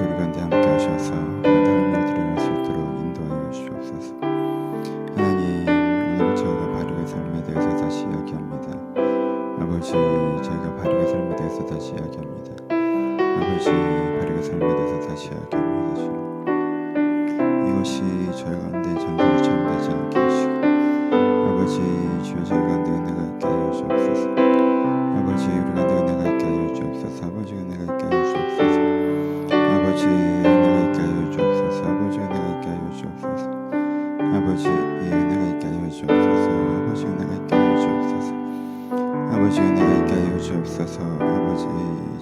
우리 가운데 함께 하셔서 하나님의 드리는 수 있도록 인도하여 주시옵소서. 하나님, 오늘 저희가 바르게 삶에 대해서 다시 이야기합니다. 아버지, 저희가 바르게 삶에 대해서 다시 이야기합니다. 아버지, 바르게 삶에 대해서 다시 이야기합니다. 주님, 이것이 저희 가운데 전쟁이 처음되지 않게 하시고, 아버지, 주여 저희 가운데 은혜가 있게 하여 주옵소서. 아버지, 우리 가운데 은혜가 있게 하여 주옵소서. 아버지, 은혜가 있게 하여 주옵소서. 아버지, 은혜가 있게 하여 주옵소서. 아버지, 은혜가 있게 하여 주옵소서. 아버지, 은혜가 있게 하여 주옵소서. 아버지, 은혜가 있게 하여 주옵소서. 아버지, 은혜가 있게 하여 주옵소서. 아버지,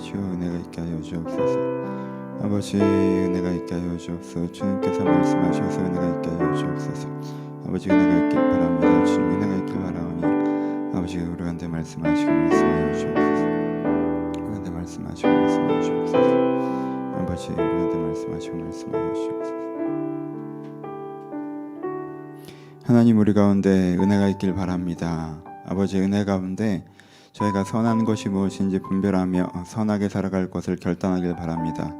주여 은혜가 있게 하여 주옵소서. 아버지, 은혜가 있게 하여 주옵소서. 주님께서 말씀하셔서 은혜가 있게 하여 주옵소서. 아버지, 은혜가 있길 바랍니다. 주님, 은혜가 있길 바라오니 아버지, 우리 가운데 말씀하시고 말씀하여 주옵소서. 우리 가운데 말씀하시고 말씀하여 주옵소서. 아버지, 우리 가운데 말씀하시고 말씀하여 주옵소서. 하나님, 우리 가운데 은혜가 있길 바랍니다. 아버지, 은혜 가운데 저희가 선한 것이 무엇인지 분별하며 선하게 살아갈 것을 결단하길 바랍니다.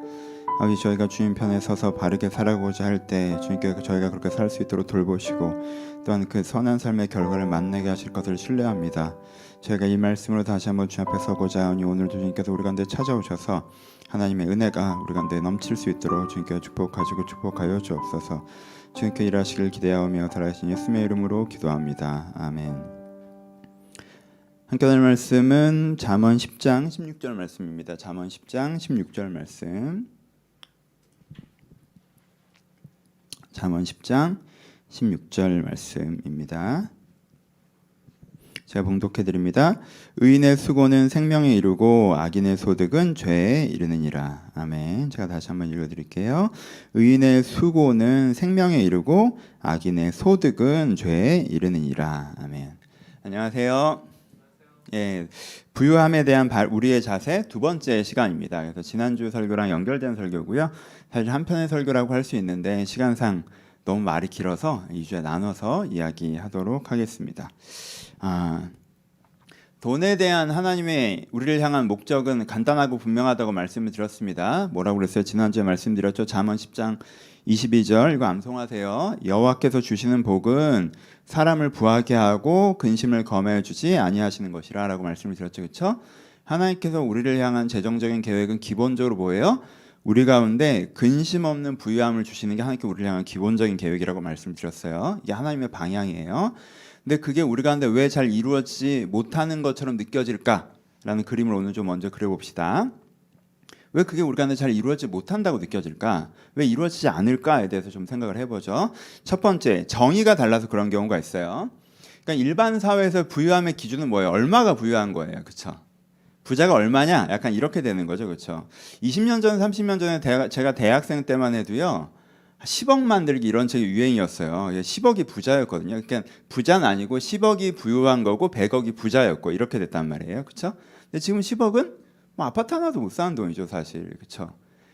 아버지, 저희가 주님 편에 서서 바르게 살아가고자 할 때 주님께 저희가 그렇게 살 수 있도록 돌보시고 또한 그 선한 삶의 결과를 만나게 하실 것을 신뢰합니다. 저희가 이 말씀으로 다시 한번 주님 앞에 서고자 하니 오늘도 주님께서 우리 가운데 찾아오셔서 하나님의 은혜가 우리 가운데 넘칠 수 있도록 주님께 축복하시고 축복하여 주옵소서. 주님께 일하시길 기대하오며 살아계신 예수님의 이름으로 기도합니다. 아멘. 함께 나눌 말씀은 잠언 10장 16절 말씀입니다. 잠언 10장 16절 말씀. 잠언 10장 16절 말씀입니다. 제가 봉독해 드립니다. 의인의 수고는 생명에 이르고 악인의 소득은 죄에 이르느니라. 아멘. 제가 다시 한번 읽어 드릴게요. 의인의 수고는 생명에 이르고 악인의 소득은 죄에 이르느니라. 아멘. 안녕하세요. 예, 부유함에 대한 우리의 자세 두 번째 시간입니다. 그래서 지난주 설교랑 연결된 설교고요. 사실 한 편의 설교라고 할 수 있는데 시간상 너무 말이 길어서 2주에 나눠서 이야기하도록 하겠습니다. 돈에 대한 하나님의 우리를 향한 목적은 간단하고 분명하다고 말씀을 드렸습니다. 뭐라고 그랬어요? 지난주에 말씀드렸죠. 잠언 10장 22절 이거 암송하세요. 여호와께서 주시는 복은 사람을 부하게 하고 근심을 검해 주지 아니하시는 것이라 라고 말씀을 드렸죠. 그렇죠? 하나님께서 우리를 향한 재정적인 계획은 기본적으로 뭐예요? 우리 가운데 근심 없는 부유함을 주시는 게 하나님께 우리를 향한 기본적인 계획이라고 말씀을 드렸어요. 이게 하나님의 방향이에요. 근데 그게 우리 가운데 왜 잘 이루어지지 못하는 것처럼 느껴질까라는 그림을 오늘 좀 먼저 그려봅시다. 왜 그게 우리 가운데 잘 이루어지지 못한다고 느껴질까? 왜 이루어지지 않을까에 대해서 좀 생각을 해보죠. 첫 번째, 정의가 달라서 그런 경우가 있어요. 그러니까 일반 사회에서 부유함의 기준은 뭐예요? 얼마가 부유한 거예요, 그렇죠? 부자가 얼마냐? 약간 이렇게 되는 거죠, 그렇죠? 20년 전, 30년 전에 제가 대학생 때만 해도요, 10억 만들기 이런 책이 유행이었어요. 10억이 부자였거든요. 그러니까 부자는 아니고 10억이 부유한 거고 100억이 부자였고 이렇게 됐단 말이에요, 그렇죠? 근데 지금 10억은 뭐 아파트 하나도 못 사는 돈이죠, 사실, 그렇죠?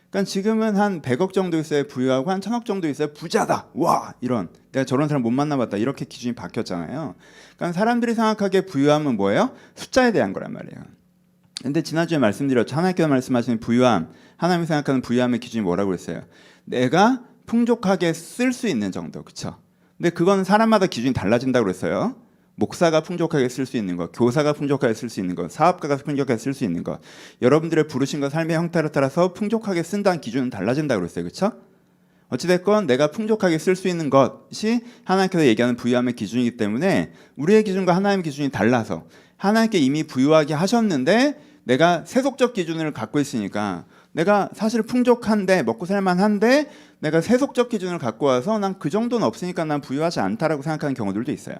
그러니까 지금은 한 100억 정도 있어야 부유하고 한 1000억 정도 있어야 부자다. 와, 이런 내가 저런 사람 못 만나봤다 이렇게 기준이 바뀌었잖아요. 그러니까 사람들이 생각하기에 부유함은 뭐예요? 숫자에 대한 거란 말이에요. 근데 지난주에 말씀드렸죠. 하나님께서 말씀하시는 부유함, 하나님이 생각하는 부유함의 기준이 뭐라고 그랬어요? 내가 풍족하게 쓸 수 있는 정도, 그렇죠? 근데 그건 사람마다 기준이 달라진다고 그랬어요. 목사가 풍족하게 쓸 수 있는 것, 교사가 풍족하게 쓸 수 있는 것, 사업가가 풍족하게 쓸 수 있는 것, 여러분들의 부르심과 삶의 형태를 따라서 풍족하게 쓴다는 기준은 달라진다고 그랬어요, 그렇죠? 어찌됐건 내가 풍족하게 쓸 수 있는 것이 하나님께서 얘기하는 부유함의 기준이기 때문에 우리의 기준과 하나님의 기준이 달라서 하나님께 이미 부유하게 하셨는데 내가 세속적 기준을 갖고 있으니까 내가 사실 풍족한데 먹고 살만한데 내가 세속적 기준을 갖고 와서 난 그 정도는 없으니까 난 부유하지 않다라고 생각하는 경우들도 있어요.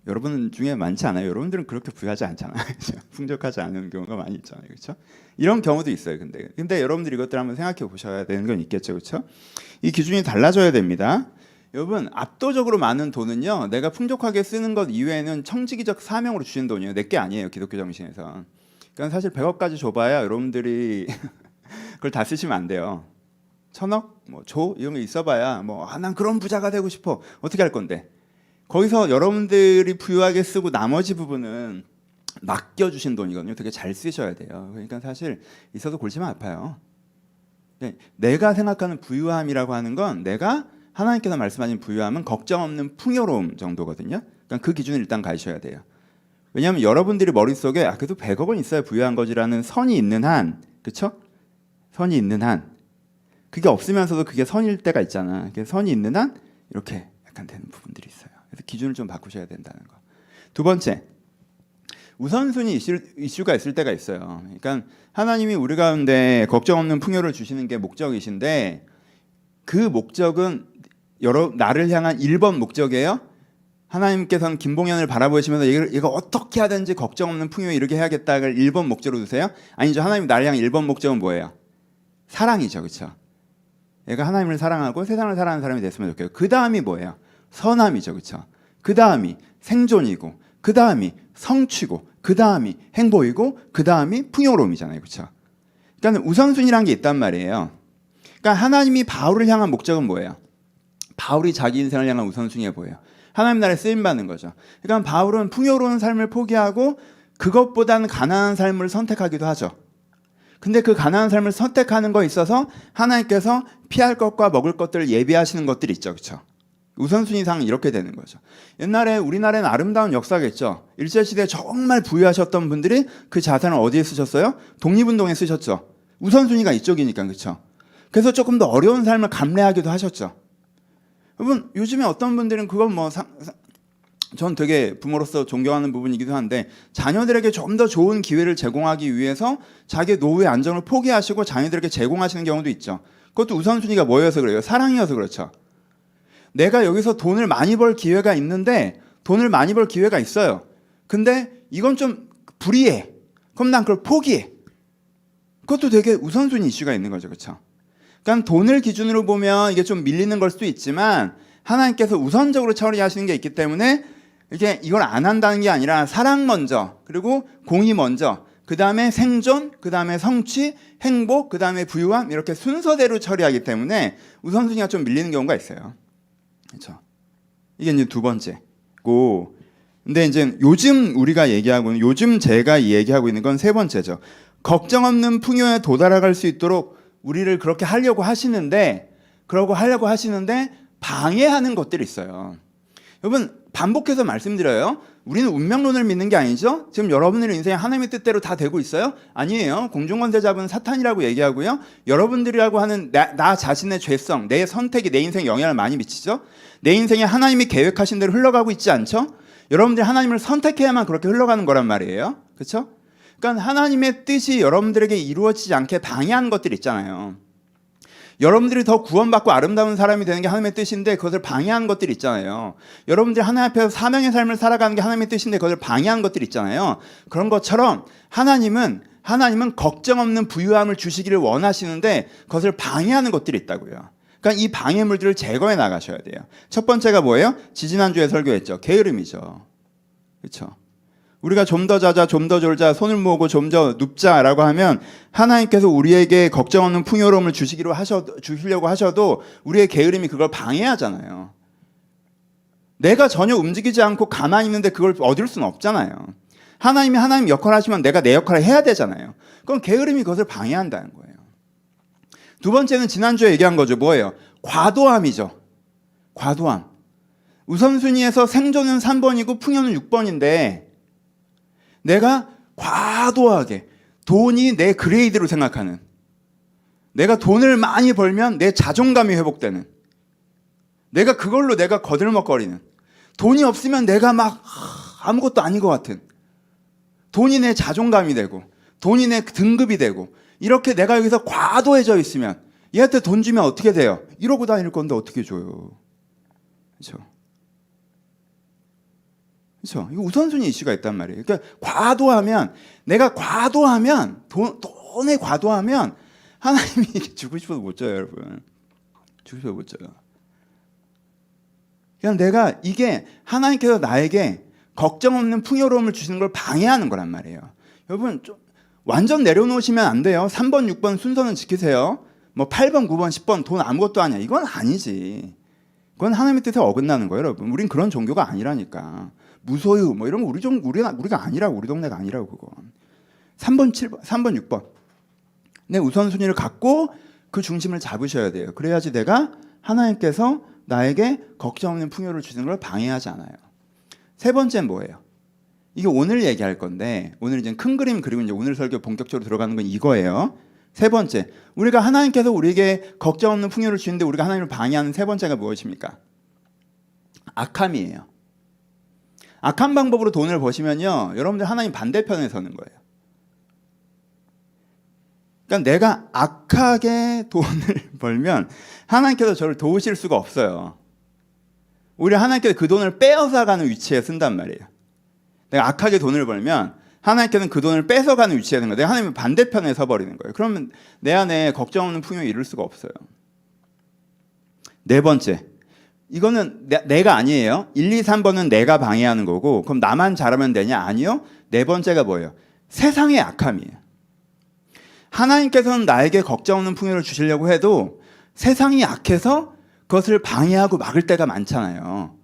여러분 중에 많지 않아요? 여러분들은 그렇게 부유하지 않잖아요. 풍족하지 않은 경우가 많이 있잖아요, 그렇죠? 이런 경우도 있어요. 근데 여러분들이 이것들 한번 생각해 보셔야 되는 건 있겠죠, 그렇죠? 이 기준이 달라져야 됩니다. 여러분, 압도적으로 많은 돈은요, 내가 풍족하게 쓰는 것 이외에는 청지기적 사명으로 주신 돈이에요. 내게 아니에요, 기독교 정신에서. 그러니까 사실 100억까지 줘봐야 여러분들이 그걸 다 쓰시면 안 돼요. 1000억, 뭐 조 이런 게 있어봐야 난 그런 부자가 되고 싶어. 어떻게 할 건데? 거기서 여러분들이 부유하게 쓰고 나머지 부분은 맡겨주신 돈이거든요. 되게 잘 쓰셔야 돼요. 그러니까 사실 있어도 골치만 아파요. 내가 생각하는 부유함이라고 하는 건 내가 하나님께서 말씀하신 부유함은 걱정 없는 풍요로움 정도거든요. 그러니까 그 기준을 일단 가셔야 돼요. 왜냐하면 여러분들이 머릿속에 그래도 100억 원 있어야 부유한 거지라는 선이 있는 한, 그렇죠? 선이 있는 한, 그게 없으면서도 그게 선일 때가 있잖아. 그게 선이 있는 한 이렇게 약간 되는 부분들이 있어요. 그래서 기준을 좀 바꾸셔야 된다는 거. 두 번째, 우선순위 이슈가 있을 때가 있어요. 그러니까 하나님이 우리 가운데 걱정 없는 풍요를 주시는 게 목적이신데 그 목적은 나를 향한 1번 목적이에요. 하나님께서는 김봉현을 바라보시면서 얘가 어떻게 하든지 걱정 없는 풍요에 이르게 해야겠다를 1번 목적으로 두세요? 아니죠. 하나님 나를 향한 1번 목적은 뭐예요? 사랑이죠. 그렇죠? 얘가 하나님을 사랑하고 세상을 사랑하는 사람이 됐으면 좋겠고 그 다음이 뭐예요? 선함이죠. 그렇죠? 그 다음이 생존이고 그 다음이 성취고 그 다음이 행복이고 그 다음이 풍요로움이잖아요. 그렇죠? 그러니까 우선순위라는 게 있단 말이에요. 그러니까 하나님이 바울을 향한 목적은 뭐예요? 바울이 자기 인생을 향한 우선순위가 뭐예요? 하나님 나라에 쓰임받는 거죠. 그러니까 바울은 풍요로운 삶을 포기하고 그것보다는 가난한 삶을 선택하기도 하죠. 근데 그 가난한 삶을 선택하는 거에 있어서 하나님께서 피할 것과 먹을 것들을 예비하시는 것들이 있죠. 그렇죠? 우선순위상 이렇게 되는 거죠. 옛날에 우리나라에는 아름다운 역사가 있죠. 일제시대에 정말 부유하셨던 분들이 그 자산을 어디에 쓰셨어요? 독립운동에 쓰셨죠. 우선순위가 이쪽이니까. 그렇죠? 그래서 조금 더 어려운 삶을 감내하기도 하셨죠. 여러분 요즘에 어떤 분들은 그건 전 되게 부모로서 존경하는 부분이기도 한데 자녀들에게 좀 더 좋은 기회를 제공하기 위해서 자기의 노후의 안정을 포기하시고 자녀들에게 제공하시는 경우도 있죠. 그것도 우선순위가 뭐여서 그래요? 사랑이어서 그렇죠. 내가 여기서 돈을 많이 벌 기회가 있는데 돈을 많이 벌 기회가 있어요. 근데 이건 좀 불이해. 그럼 난 그걸 포기해. 그것도 되게 우선순위 이슈가 있는 거죠. 그렇죠? 그러니까 돈을 기준으로 보면 이게 좀 밀리는 걸 수도 있지만 하나님께서 우선적으로 처리하시는 게 있기 때문에 이걸 안 한다는 게 아니라 사랑 먼저, 그리고 공의 먼저, 그 다음에 생존, 그 다음에 성취, 행복, 그 다음에 부유함 이렇게 순서대로 처리하기 때문에 우선순위가 좀 밀리는 경우가 있어요. 그렇죠? 이게 이제 두 번째고, 근데 이제 요즘 제가 얘기하고 있는 건 세 번째죠. 걱정 없는 풍요에 도달할 수 있도록 우리를 그렇게 하려고 하시는데 방해하는 것들이 있어요. 여러분 반복해서 말씀드려요. 우리는 운명론을 믿는 게 아니죠. 지금 여러분들의 인생이 하나님의 뜻대로 다 되고 있어요? 아니에요. 공중권세 잡은 사탄이라고 얘기하고요. 여러분들이라고 하는 나 자신의 죄성, 내 선택이 내 인생에 영향을 많이 미치죠. 내 인생에 하나님이 계획하신 대로 흘러가고 있지 않죠? 여러분들이 하나님을 선택해야만 그렇게 흘러가는 거란 말이에요. 그렇죠? 그러니까 하나님의 뜻이 여러분들에게 이루어지지 않게 방해하는 것들이 있잖아요. 여러분들이 더 구원받고 아름다운 사람이 되는 게 하나님의 뜻인데 그것을 방해하는 것들이 있잖아요. 여러분들이 하나님 앞에서 사명의 삶을 살아가는 게 하나님의 뜻인데 그것을 방해하는 것들이 있잖아요. 그런 것처럼 하나님은 걱정 없는 부유함을 주시기를 원하시는데 그것을 방해하는 것들이 있다고요. 그러니까 이 방해물들을 제거해 나가셔야 돼요. 첫 번째가 뭐예요? 지지난주에 설교했죠. 게으름이죠. 그렇죠? 우리가 좀 더 자자, 좀 더 졸자, 손을 모으고 좀 더 눕자라고 하면 하나님께서 우리에게 걱정 없는 풍요로움을 주시려고 하셔도 우리의 게으름이 그걸 방해하잖아요. 내가 전혀 움직이지 않고 가만히 있는데 그걸 얻을 수는 없잖아요. 하나님이 하나님 역할을 하시면 내가 내 역할을 해야 되잖아요. 그럼 게으름이 그것을 방해한다는 거예요. 두 번째는 지난주에 얘기한 거죠. 뭐예요? 과도함이죠. 과도함. 우선순위에서 생존은 3번이고 풍요는 6번인데 내가 과도하게 돈이 내 그레이드로 생각하는, 내가 돈을 많이 벌면 내 자존감이 회복되는, 내가 그걸로 내가 거들먹거리는, 돈이 없으면 내가 막 아무것도 아닌 것 같은, 돈이 내 자존감이 되고 돈이 내 등급이 되고 이렇게 내가 여기서 과도해져 있으면 얘한테 돈 주면 어떻게 돼요? 이러고 다닐 건데 어떻게 줘요? 그렇죠? 그렇죠? 이거 우선순위 이슈가 있단 말이에요. 그러니까 내가 과도하면 돈에 과도하면 하나님이 주고 싶어도 못 줘요, 여러분. 주고 싶어도 못 줘요. 그냥 이게 하나님께서 나에게 걱정 없는 풍요로움을 주시는 걸 방해하는 거란 말이에요. 여러분 좀 완전 내려놓으시면 안 돼요. 3번, 6번 순서는 지키세요. 뭐 8번, 9번, 10번 돈 아무것도 아니야. 이건 아니지. 그건 하나님의 뜻에 어긋나는 거예요, 여러분. 우린 그런 종교가 아니라니까. 무소유 뭐 이런 거 우리가 아니라고, 우리 동네가 아니라고. 그건 3번, 7번, 3번, 6번 내 우선순위를 갖고 그 중심을 잡으셔야 돼요. 그래야지 내가 하나님께서 나에게 걱정 없는 풍요를 주시는 걸 방해하지 않아요. 세 번째는 뭐예요? 이게 오늘 얘기할 건데, 오늘 이제 큰 그림 그리고 이제 오늘 설교 본격적으로 들어가는 건 이거예요. 세 번째, 우리가 하나님께서 우리에게 걱정 없는 풍요를 주시는데 우리가 하나님을 방해하는 세 번째가 무엇입니까? 악함이에요. 악한 방법으로 돈을 버시면요, 여러분들 하나님 반대편에 서는 거예요. 그러니까 내가 악하게 돈을 벌면 하나님께서 저를 도우실 수가 없어요. 오히려 하나님께서 그 돈을 빼앗아가는 위치에 쓴단 말이에요. 내가 악하게 돈을 벌면 하나님께서는 그 돈을 뺏어가는 위치에 있는 거예요. 내가 하나님의 반대편에 서버리는 거예요. 그러면 내 안에 걱정 없는 풍요를 이룰 수가 없어요. 네 번째, 이거는 내가 아니에요. 1, 2, 3번은 내가 방해하는 거고, 그럼 나만 잘하면 되냐? 아니요. 네 번째가 뭐예요? 세상의 악함이에요. 하나님께서는 나에게 걱정 없는 풍요를 주시려고 해도 세상이 악해서 그것을 방해하고 막을 때가 많잖아요.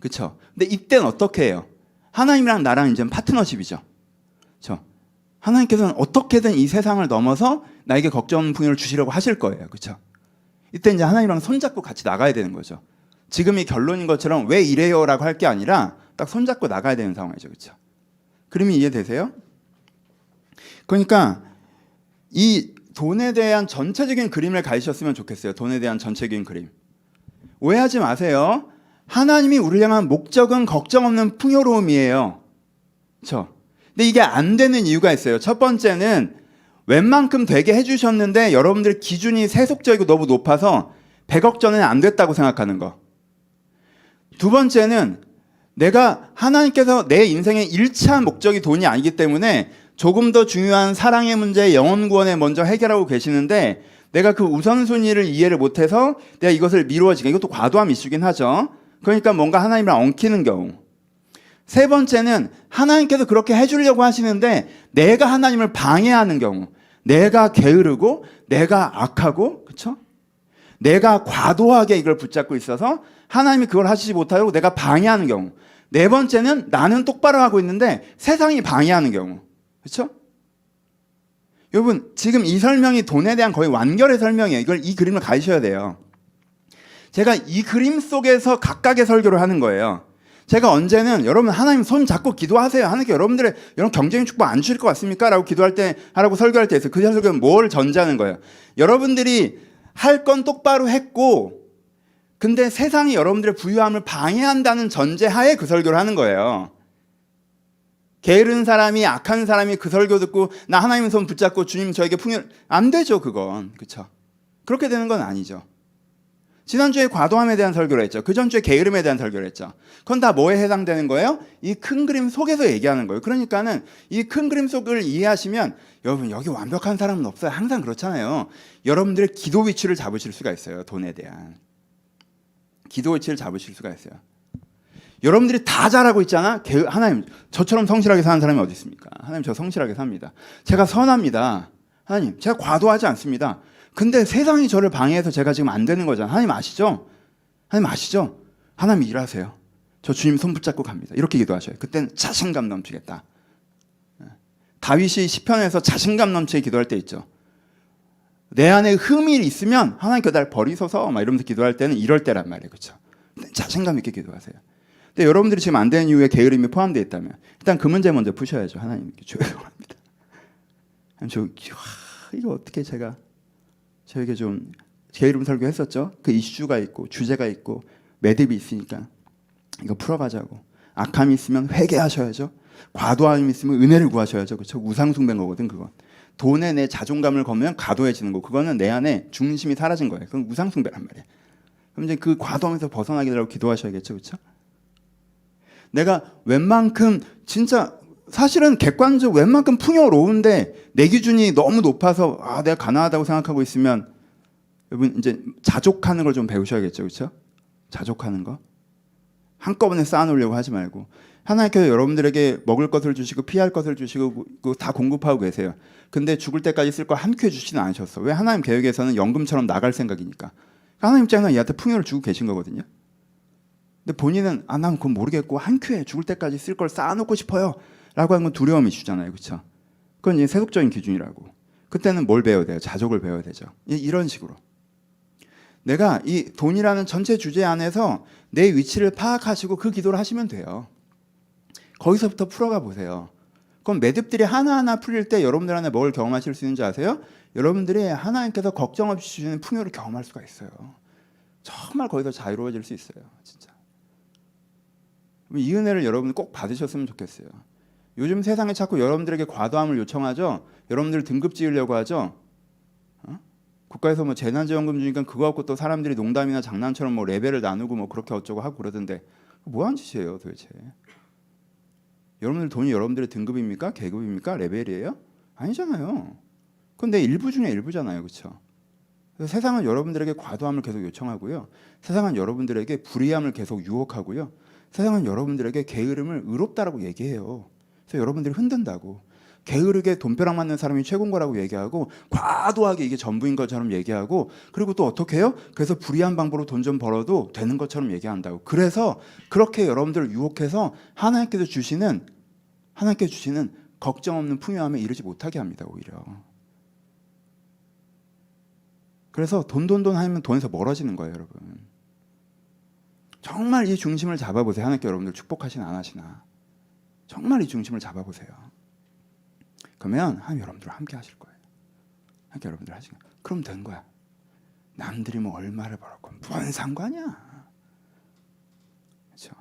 그렇죠? 근데 이때는 어떻게 해요? 하나님이랑 나랑 이제 파트너십이죠. 그렇죠? 하나님께서는 어떻게든 이 세상을 넘어서 나에게 걱정 없는 풍요를 주시려고 하실 거예요. 그렇죠? 이때 이제 하나님이랑 손잡고 같이 나가야 되는 거죠. 지금이 결론인 것처럼 왜 이래요라고 할 게 아니라 딱 손잡고 나가야 되는 상황이죠. 그렇죠? 그림이 이해되세요? 그러니까 이 돈에 대한 전체적인 그림을 가지셨으면 좋겠어요. 돈에 대한 전체적인 그림. 오해하지 마세요. 하나님이 우리를 향한 목적은 걱정 없는 풍요로움이에요. 그렇죠? 근데 이게 안 되는 이유가 있어요. 첫 번째는 웬만큼 되게 해주셨는데 여러분들 기준이 세속적이고 너무 높아서 100억 전에는 안 됐다고 생각하는 거. 두 번째는 내가 하나님께서 내 인생의 1차 목적이 돈이 아니기 때문에 조금 더 중요한 사랑의 문제, 영혼 구원에 먼저 해결하고 계시는데 내가 그 우선순위를 이해를 못해서 내가 이것을 미루어지게, 이것도 과도함 이슈긴 하죠. 그러니까 뭔가 하나님이랑 엉키는 경우. 세 번째는 하나님께서 그렇게 해주려고 하시는데 내가 하나님을 방해하는 경우. 내가 게으르고 내가 악하고, 그렇죠? 내가 과도하게 이걸 붙잡고 있어서 하나님이 그걸 하시지 못하고 내가 방해하는 경우. 네 번째는 나는 똑바로 하고 있는데 세상이 방해하는 경우. 그렇죠? 여러분, 지금 이 설명이 돈에 대한 거의 완결의 설명이에요. 이 그림을 가지셔야 돼요. 제가 이 그림 속에서 각각의 설교를 하는 거예요. 제가 언제는 여러분 하나님 손 잡고 기도하세요. 하나님께 여러분들의 이런 경쟁 축복 안 주실 것 같습니까? 라고 기도할 때, 하라고 설교할 때 있어요. 그 설교는 뭘 전제하는 거예요? 여러분들이 할 건 똑바로 했고 근데 세상이 여러분들의 부유함을 방해한다는 전제하에 그 설교를 하는 거예요. 게으른 사람이, 악한 사람이 그 설교 듣고 나 하나님의 손 붙잡고 주님 저에게 풍요, 안 되죠. 그건. 그렇죠? 그렇게 되는 건 아니죠. 지난주에 과도함에 대한 설교를 했죠. 그 전주에 게으름에 대한 설교를 했죠. 그건 다 뭐에 해당되는 거예요? 이 큰 그림 속에서 얘기하는 거예요. 그러니까는 이 큰 그림 속을 이해하시면 여러분 여기 완벽한 사람은 없어요. 항상 그렇잖아요. 여러분들의 기도 위치를 잡으실 수가 있어요. 돈에 대한 기도 위치를 잡으실 수가 있어요. 여러분들이 다 잘하고 있잖아. 하나님, 저처럼 성실하게 사는 사람이 어디 있습니까? 하나님, 저 성실하게 삽니다. 제가 선합니다. 하나님, 제가 과도하지 않습니다. 근데 세상이 저를 방해해서 제가 지금 안 되는 거잖아요. 하나님 아시죠? 하나님 아시죠? 하나님 일하세요. 저 주님 손 붙잡고 갑니다. 이렇게 기도하셔요. 그때는 자신감 넘치겠다. 다윗이 시편에서 자신감 넘치게 기도할 때 있죠. 내 안에 흠이 있으면 하나님께 날 버리소서 막 이러면서 기도할 때는 이럴 때란 말이에요. 그렇죠? 자신감 있게 기도하세요. 근데 여러분들이 지금 안 되는 이유에 게으름이 포함되어 있다면 일단 그 문제 먼저 푸셔야죠. 하나님께 죄송합니다. 이거 어떻게 저에게 좀 게으름 설교했었죠. 그 이슈가 있고 주제가 있고 매듭이 있으니까 이거 풀어가자고. 악함이 있으면 회개하셔야죠. 과도함이 있으면 은혜를 구하셔야죠. 그렇죠? 우상 숭배인 거거든 그건. 돈에 내 자존감을 걸면 과도해지는 거. 그거는 내 안에 중심이 사라진 거예요. 그건 우상 숭배란 말이에요. 그럼 이제 그 과도함에서 벗어나게 되라고 기도하셔야겠죠. 그렇죠? 내가 웬만큼 진짜 사실은 객관적으로 웬만큼 풍요로운데 내 기준이 너무 높아서 내가 가난하다고 생각하고 있으면 여러분 이제 자족하는 걸 좀 배우셔야겠죠. 그렇죠? 자족하는 거. 한꺼번에 쌓아놓으려고 하지 말고 하나님께서 여러분들에게 먹을 것을 주시고 피할 것을 주시고 다 공급하고 계세요. 근데 죽을 때까지 쓸 걸 한 큐에 주시는 않으셨어. 왜? 하나님 계획에서는 연금처럼 나갈 생각이니까. 하나님 입장에서는 얘한테 풍요를 주고 계신 거거든요. 근데 본인은 난 그건 모르겠고 한 큐에 죽을 때까지 쓸 걸 쌓아놓고 싶어요 라고 하는 건 두려움이 주잖아요. 그렇죠? 그건 이제 세속적인 기준이라고. 그때는 뭘 배워야 돼요? 자족을 배워야 되죠. 이런 식으로. 내가 이 돈이라는 전체 주제 안에서 내 위치를 파악하시고 그 기도를 하시면 돼요. 거기서부터 풀어가 보세요. 그럼 매듭들이 하나하나 풀릴 때 여러분들 안에 뭘 경험하실 수 있는지 아세요? 여러분들이 하나님께서 걱정 없이 주시는 풍요를 경험할 수가 있어요. 정말 거기서 자유로워질 수 있어요. 진짜. 이 은혜를 여러분 꼭 받으셨으면 좋겠어요. 요즘 세상에 자꾸 여러분들에게 과도함을 요청하죠. 여러분들 등급 지으려고 하죠. 국가에서 뭐 재난지원금 주니까 그거 갖고 또 사람들이 농담이나 장난처럼 뭐 레벨을 나누고 뭐 그렇게 어쩌고 하고 그러던데 뭐 하는 짓이에요 도대체. 여러분들 돈이 여러분들의 등급입니까? 계급입니까? 레벨이에요? 아니잖아요. 그건 내 일부 중에 일부잖아요. 그렇죠? 그래서 세상은 여러분들에게 과도함을 계속 요청하고요. 세상은 여러분들에게 불의함을 계속 유혹하고요. 세상은 여러분들에게 게으름을 의롭다라고 얘기해요. 그래서 여러분들이 흔든다고. 게으르게 돈벼락 맞는 사람이 최고인 거라고 얘기하고 과도하게 이게 전부인 것처럼 얘기하고 그리고 또 어떻게 해요? 그래서 불의한 방법으로 돈 좀 벌어도 되는 것처럼 얘기한다고. 그래서 그렇게 여러분들을 유혹해서 하나님께서 주시는 걱정 없는 풍요함에 이르지 못하게 합니다. 오히려. 그래서 돈 하면 돈에서 멀어지는 거예요. 여러분. 정말 이 중심을 잡아보세요. 하나님께 여러분들 축복하시나 안 하시나. 정말 이 중심을 잡아보세요. 그러면 하나님 여러분들과 함께 하실 거예요. 함께 여러분들 하시고 그럼 된 거야. 남들이 뭐 얼마를 벌었고 뭔 상관이야. 그렇죠?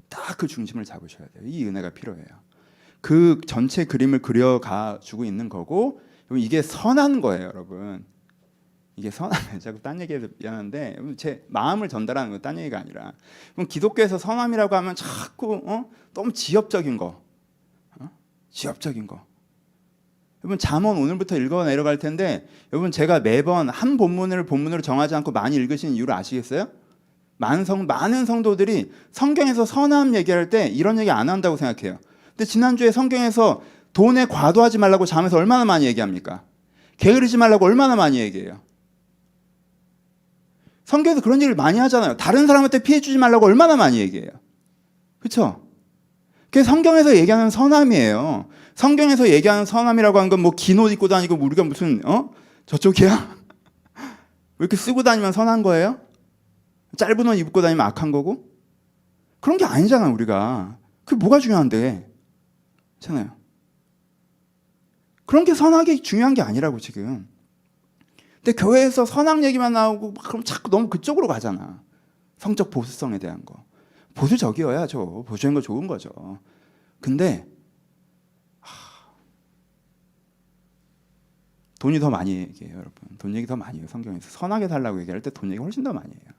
딱 그 중심을 잡으셔야 돼요. 이 은혜가 필요해요. 그 전체 그림을 그려가 주고 있는 거고 이게 선한 거예요, 여러분. 이게 선함. 자꾸 딴 얘기해서 미안한데 제 마음을 전달하는 건 딴 얘기가 아니라 그럼 기독교에서 선함이라고 하면 자꾸 너무 지엽적인 거, 지엽적인 거. 여러분 잠언 오늘부터 읽어 내려갈 텐데 여러분 제가 매번 한 본문으로 정하지 않고 많이 읽으시는 이유를 아시겠어요? 많은 성도들이 성경에서 선함 얘기할 때 이런 얘기 안 한다고 생각해요. 근데 지난주에 성경에서 돈에 과도하지 말라고 잠에서 얼마나 많이 얘기합니까? 게으르지 말라고 얼마나 많이 얘기해요. 성경에서 그런 얘기를 많이 하잖아요. 다른 사람한테 피해 주지 말라고 얼마나 많이 얘기해요. 그렇죠? 그게 성경에서 얘기하는 선함이에요. 성경에서 얘기하는 선함이라고 하는 건 뭐 긴 옷 입고 다니고 우리가 무슨 저쪽이야? 왜 이렇게 쓰고 다니면 선한 거예요? 짧은 옷 입고 다니면 악한 거고? 그런 게 아니잖아 우리가. 그게 뭐가 중요한데? 그렇잖아요. 그런 게 선하게 중요한 게 아니라고 지금. 근데 교회에서 선악 얘기만 나오고 그럼 자꾸 너무 그쪽으로 가잖아. 성적 보수성에 대한 거. 보수적이어야죠. 보수적인 거 좋은 거죠. 근데 돈이 더 많이 얘기해요, 여러분. 돈 얘기 더 많이 해요. 성경에서 선하게 살라고 얘기할 때 돈 얘기 훨씬 더 많이 해요.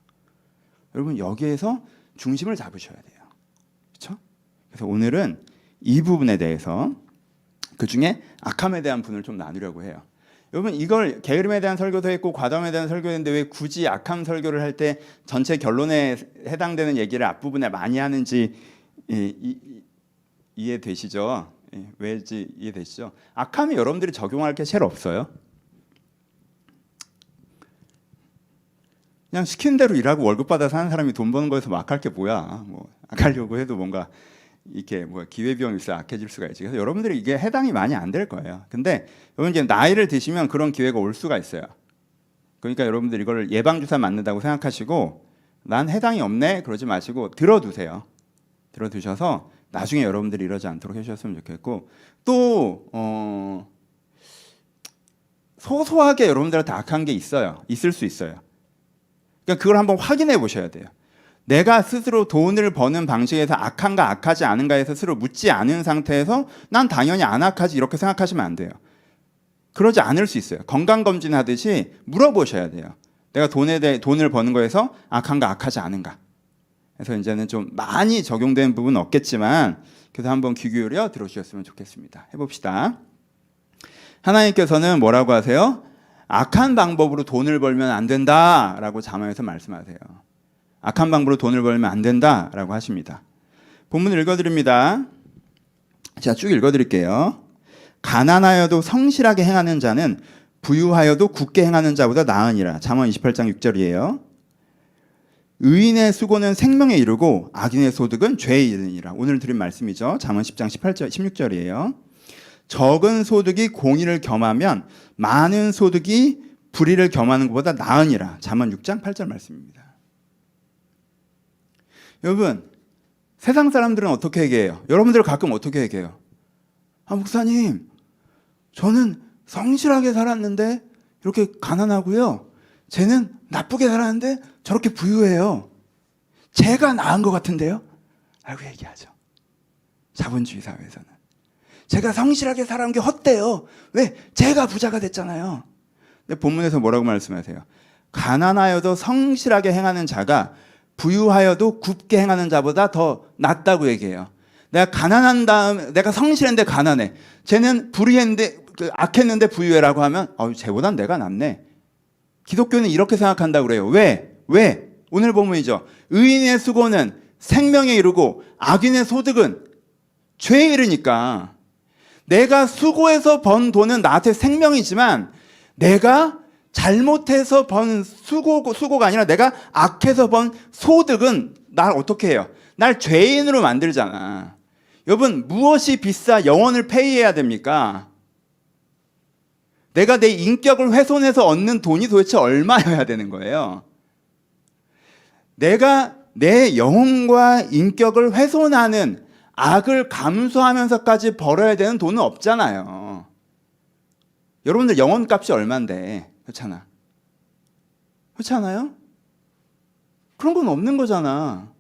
여러분 여기에서 중심을 잡으셔야 돼요. 그렇죠? 그래서 오늘은 이 부분에 대해서 그 중에 악함에 대한 부분을 좀 나누려고 해요. 여러분 이걸 게으름에 대한 설교도 했고 과도함에 대한 설교도 했는데 왜 굳이 악함 설교를 할 때 전체 결론에 해당되는 얘기를 앞부분에 많이 하는지 이해되시죠? 왜지 이해되시죠? 악함이 여러분들이 적용할 게 제일 없어요. 그냥 시키는 대로 일하고 월급 받아 사는 사람이 돈 버는 거에서 막 악할 게 뭐야? 뭐 악하려고 해도 뭔가 이렇게 뭐 기회비용이 있어 악해질 수가 있지. 그래서 여러분들이 이게 해당이 많이 안 될 거예요. 근데 여러분 이제 나이를 드시면 그런 기회가 올 수가 있어요. 그러니까 여러분들 이걸 예방 주사 맞는다고 생각하시고 난 해당이 없네 그러지 마시고 들어두세요. 들어두셔서 나중에 여러분들이 이러지 않도록 해주셨으면 좋겠고 또 소소하게 여러분들한테 악한 게 있을 수 있어요. 그러니까 그걸 한번 확인해 보셔야 돼요. 내가 스스로 돈을 버는 방식에서 악한가 악하지 않은가에 스스로 묻지 않은 상태에서 난 당연히 안 악하지 이렇게 생각하시면 안 돼요. 그러지 않을 수 있어요. 건강검진 하듯이 물어보셔야 돼요. 내가 돈을 버는 거에서 악한가 악하지 않은가. 그래서 이제는 좀 많이 적용되는 부분은 없겠지만 그래서 한번 귀 기울여 들어주셨으면 좋겠습니다. 해봅시다. 하나님께서는 뭐라고 하세요? 악한 방법으로 돈을 벌면 안 된다라고 잠언에서 말씀하세요. 악한 방법으로 돈을 벌면 안 된다라고 하십니다. 본문 읽어드립니다. 제가 쭉 읽어드릴게요. 가난하여도 성실하게 행하는 자는 부유하여도 굳게 행하는 자보다 나으니라. 잠언 28장 6절이에요. 의인의 수고는 생명에 이르고 악인의 소득은 죄에 이르니라. 오늘 드린 말씀이죠. 잠언 10장 16절이에요. 적은 소득이 공의를 겸하면 많은 소득이 불의를 겸하는 것보다 나으니라. 잠언 6장 8절 말씀입니다. 여러분, 세상 사람들은 어떻게 얘기해요? 여러분들 가끔 어떻게 얘기해요? 목사님, 저는 성실하게 살았는데 이렇게 가난하고요. 쟤는 나쁘게 살았는데 저렇게 부유해요. 제가 나은 것 같은데요? 라고 얘기하죠. 자본주의 사회에서는. 제가 성실하게 살아온 게 헛되요. 왜? 제가 부자가 됐잖아요. 근데 본문에서 뭐라고 말씀하세요? 가난하여도 성실하게 행하는 자가 부유하여도 굽게 행하는 자보다 더 낫다고 얘기해요. 내가 가난한 다음, 내가 성실했는데 가난해. 쟤는 불의했는데, 악했는데 부유해라고 하면, 쟤보단 내가 낫네. 기독교는 이렇게 생각한다고 그래요. 왜? 오늘 본문이죠. 의인의 수고는 생명에 이르고 악인의 소득은 죄에 이르니까. 내가 수고해서 번 돈은 나한테 생명이지만 내가 잘못해서 번 수고가 아니라 내가 악해서 번 소득은 날 어떻게 해요? 날 죄인으로 만들잖아. 여러분, 무엇이 비싸 영혼을 폐위해야 됩니까? 내가 내 인격을 훼손해서 얻는 돈이 도대체 얼마여야 되는 거예요? 내가 내 영혼과 인격을 훼손하는 악을 감수하면서까지 벌어야 되는 돈은 없잖아요. 여러분들 영혼값이 얼만데, 그렇잖아. 그렇지 않아요? 그런 건 없는 거잖아.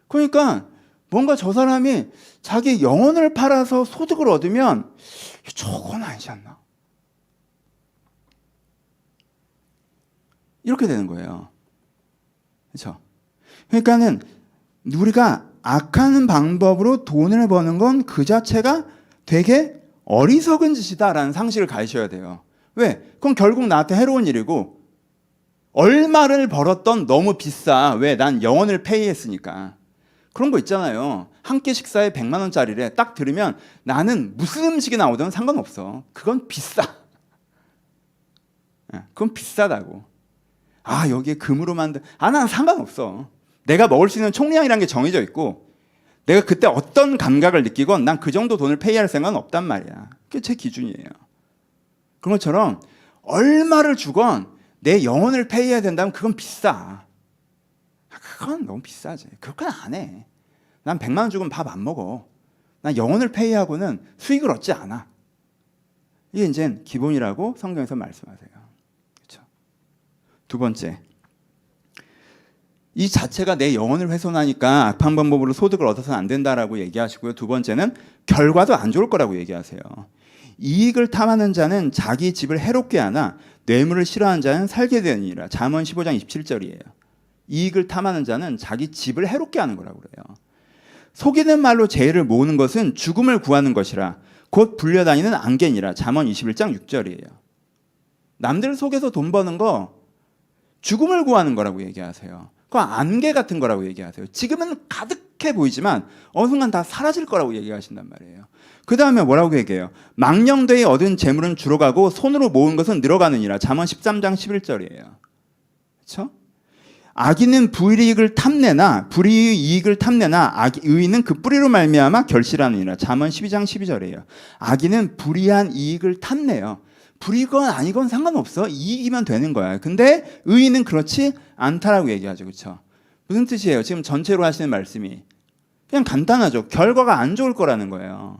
그러니까 뭔가 저 사람이 자기 영혼을 팔아서 소득을 얻으면 저건 아니지 않나? 이렇게 되는 거예요. 그렇죠? 그러니까는 우리가 악하는 방법으로 돈을 버는 건 그 자체가 되게 어리석은 짓이다라는 상식을 가지셔야 돼요. 왜? 그럼 결국 나한테 해로운 일이고 얼마를 벌었던 너무 비싸. 왜? 난 영혼을 폐위했으니까. 그런 거 있잖아요. 한 끼 식사에 100만 원짜리래. 딱 들으면 나는 무슨 음식이 나오든 상관없어. 그건 비싸. 그건 비싸다고. 여기에 금으로 만든. 난 상관없어. 내가 먹을 수 있는 총량이라는 게 정해져 있고 내가 그때 어떤 감각을 느끼건 난 그 정도 돈을 페이할 생각은 없단 말이야. 그게 제 기준이에요. 그런 것처럼 얼마를 주건 내 영혼을 페이해야 된다면 그건 비싸. 그건 너무 비싸지. 그건 안 해. 난 100만 원 주고는 밥 안 먹어. 난 영혼을 페이하고는 수익을 얻지 않아. 이게 이제 기본이라고 성경에서 말씀하세요. 그렇죠? 두 번째, 이 자체가 내 영혼을 훼손하니까 악한 방법으로 소득을 얻어서는 안 된다라고 얘기하시고요. 두 번째는 결과도 안 좋을 거라고 얘기하세요. 이익을 탐하는 자는 자기 집을 해롭게 하나 뇌물을 싫어하는 자는 살게 되느니라. 잠언 15장 27절이에요. 이익을 탐하는 자는 자기 집을 해롭게 하는 거라고 그래요. 속이는 말로 재를 모으는 것은 죽음을 구하는 것이라 곧 불려다니는 안개니라. 잠언 21장 6절이에요. 남들 속에서 돈 버는 거 죽음을 구하는 거라고 얘기하세요. 그거 안개 같은 거라고 얘기하세요. 지금은 가득해 보이지만 어느 순간 다 사라질 거라고 얘기하신단 말이에요. 그 다음에 뭐라고 얘기해요? 망령되이 얻은 재물은 줄어가고 손으로 모은 것은 늘어가느니라. 잠언 13장 11절이에요. 그렇죠? 악인은 불이익을 탐내나 불의의 이익을 탐내나 의인은 그 뿌리로 말미암아 결실하느니라. 잠언 12장 12절이에요. 악인은 불의한 이익을 탐내요. 불이건 아니건 상관없어. 이익이면 되는 거야. 근데 의인은 그렇지 않다라고 얘기하죠. 그렇죠? 무슨 뜻이에요? 지금 전체로 하시는 말씀이 그냥 간단하죠. 결과가 안 좋을 거라는 거예요.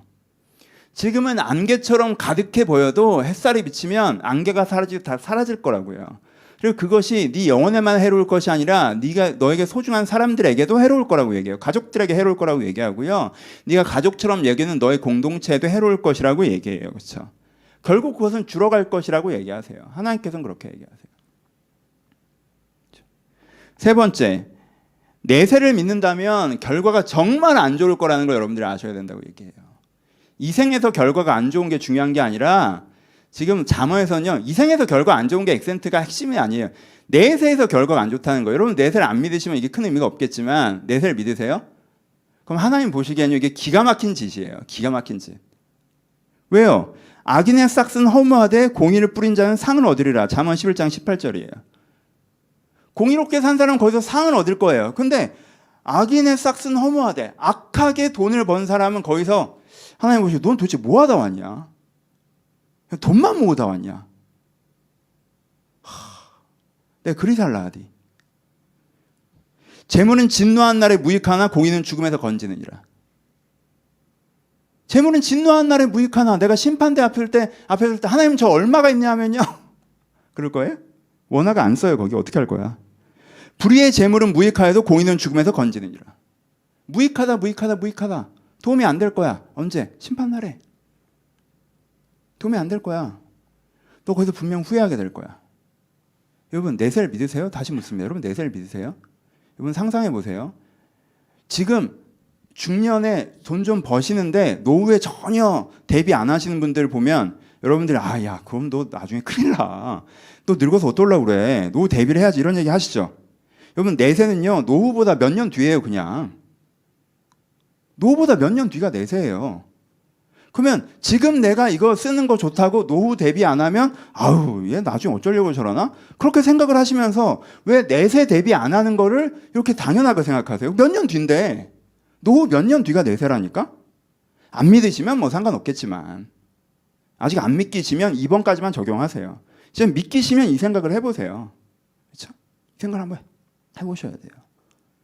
지금은 안개처럼 가득해 보여도 햇살이 비치면 안개가 다 사라질 거라고요. 그리고 그것이 네 영혼에만 해로울 것이 아니라 너에게 소중한 사람들에게도 해로울 거라고 얘기해요. 가족들에게 해로울 거라고 얘기하고요. 네가 가족처럼 여기는 너의 공동체에도 해로울 것이라고 얘기해요. 그렇죠? 결국 그것은 줄어갈 것이라고 얘기하세요. 하나님께서는 그렇게 얘기하세요. 세 번째, 내세를 믿는다면 결과가 정말 안 좋을 거라는 걸 여러분들이 아셔야 된다고 얘기해요. 이 생에서 결과가 안 좋은 게 중요한 게 아니라 지금 잠언에서는요, 이 생에서 결과 안 좋은 게 액센트가 핵심이 아니에요. 내세에서 결과가 안 좋다는 거예요. 여러분 내세를 안 믿으시면 이게 큰 의미가 없겠지만 내세를 믿으세요? 그럼 하나님 보시기에는 이게 기가 막힌 짓이에요. 기가 막힌 짓. 왜요? 악인의 싹은 허무하되 공의를 뿌린 자는 상을 얻으리라. 잠언 11장 18절이에요. 공의롭게 산 사람은 거기서 상을 얻을 거예요. 근데 악인의 싹은 허무하되 악하게 돈을 번 사람은 거기서 하나님 보시고 넌 도대체 뭐 하다 왔냐? 돈만 모으다 왔냐? 내가 그리 살라 하디. 재물은 진노한 날에 무익하나 공의는 죽음에서 건지느니라. 재물은 진노한 날에 무익하나 내가 심판대 앞에 설 때 하나님 저 얼마가 있냐 하면요. 그럴 거예요? 원화가 안 써요. 거기 어떻게 할 거야? 불의의 재물은 무익하여도 공의는 죽음에서 건지느니라. 무익하다. 도움이 안 될 거야. 언제? 심판날에. 도움이 안 될 거야. 너 거기서 분명 후회하게 될 거야. 여러분 내세를 믿으세요? 다시 묻습니다. 여러분 내세를 믿으세요? 여러분 상상해 보세요. 지금 중년에 돈 좀 버시는데 노후에 전혀 대비 안 하시는 분들 보면 여러분들이 야 그럼 너 나중에 큰일 나. 너 늙어서 어떡하려고 그래. 노후 대비를 해야지 이런 얘기 하시죠. 여러분 내세는요 노후보다 몇 년 뒤에요. 그냥 노후보다 몇 년 뒤가 내세예요. 그러면 지금 내가 이거 쓰는 거 좋다고 노후 대비 안 하면 얘 나중에 어쩌려고 저러나? 그렇게 생각을 하시면서 왜 내세 대비 안 하는 거를 이렇게 당연하게 생각하세요? 몇 년 뒤인데 노후 몇 년 뒤가 내세라니까? 안 믿으시면 뭐 상관없겠지만 아직 안 믿기시면 2번까지만 적용하세요. 지금 믿기시면 이 생각을 해보세요. 그렇죠? 이 생각을 한번 해보셔야 돼요.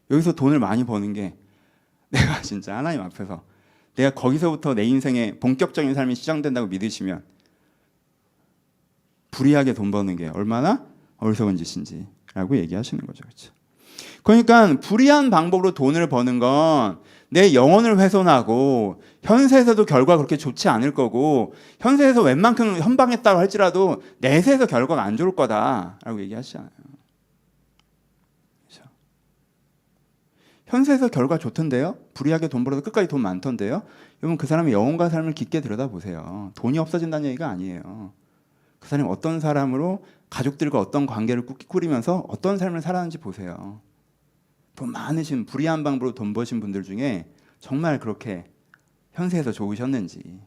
여기서 돈을 많이 버는 게 내가 진짜 하나님 앞에서 내가 거기서부터 내 인생의 본격적인 삶이 시작된다고 믿으시면 불이하게 돈 버는 게 얼마나 어리석은 짓인지라고 얘기하시는 거죠. 그렇죠? 그러니까 불이한 방법으로 돈을 버는 건 내 영혼을 훼손하고 현세에서도 결과가 그렇게 좋지 않을 거고 현세에서 웬만큼 헌방했다고 할지라도 내세에서 결과가 안 좋을 거다라고 얘기하시잖아요. 그렇죠? 현세에서 결과 좋던데요? 불이하게 돈 벌어도 끝까지 돈 많던데요? 여러분 그 사람의 영혼과 삶을 깊게 들여다보세요. 돈이 없어진다는 얘기가 아니에요. 그 사람이 어떤 사람으로 가족들과 어떤 관계를 꾸리면서 어떤 삶을 살았는지 보세요. 돈 많으신 불이한 방법으로 돈 버신 분들 중에 정말 그렇게 현세에서 좋으셨는지.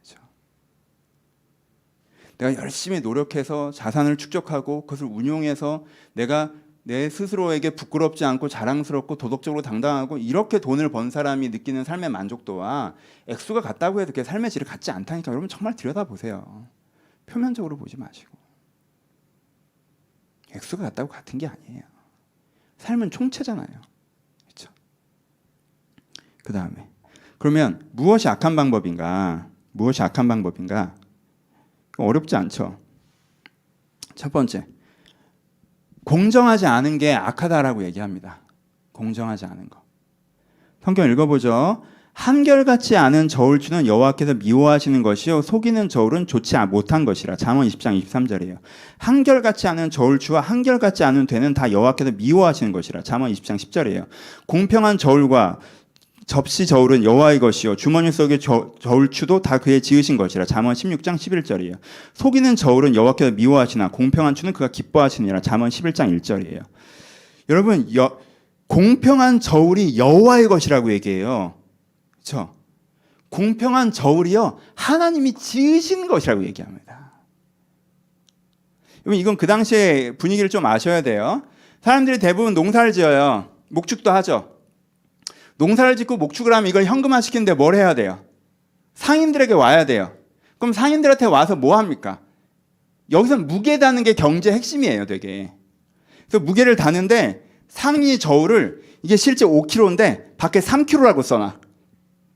그렇죠? 내가 열심히 노력해서 자산을 축적하고 그것을 운용해서 내가 내 스스로에게 부끄럽지 않고 자랑스럽고 도덕적으로 당당하고 이렇게 돈을 번 사람이 느끼는 삶의 만족도와 액수가 같다고 해도 그게 삶의 질이 같지 않다니까 여러분 정말 들여다보세요. 표면적으로 보지 마시고. 액수가 같다고 같은 게 아니에요. 삶은 총체잖아요. 그렇죠? 그 다음에 그러면 무엇이 악한 방법인가? 무엇이 악한 방법인가? 어렵지 않죠. 첫 번째, 공정하지 않은 게 악하다라고 얘기합니다. 공정하지 않은 거. 성경 읽어보죠. 한결같지 않은 저울추는 여호와께서 미워하시는 것이요 속이는 저울은 좋지 못한 것이라. 잠언 20장 23절이에요. 한결같지 않은 저울추와 한결같지 않은 되는 다 여호와께서 미워하시는 것이라. 잠언 20장 10절이에요. 공평한 저울과 접시 저울은 여호와의 것이요 주머니 속의 저울추도 다 그의 지으신 것이라. 잠언 16장 11절이에요. 속이는 저울은 여호와께서 미워하시나 공평한 추는 그가 기뻐하시니라. 잠언 11장 1절이에요. 여러분 공평한 저울이 여호와의 것이라고 얘기해요. 그렇죠? 공평한 저울이요 하나님이 지으신 것이라고 얘기합니다. 여러분 이건 그 당시의 분위기를 좀 아셔야 돼요. 사람들이 대부분 농사를 지어요. 목축도 하죠. 농사를 짓고 목축을 하면 이걸 현금화시키는데 뭘 해야 돼요? 상인들에게 와야 돼요. 그럼 상인들한테 와서 뭐 합니까? 여기서 무게 다는 게 경제 핵심이에요, 되게. 그래서 무게를 다는데 상이 저울을 이게 실제 5kg인데 밖에 3kg라고 써놔.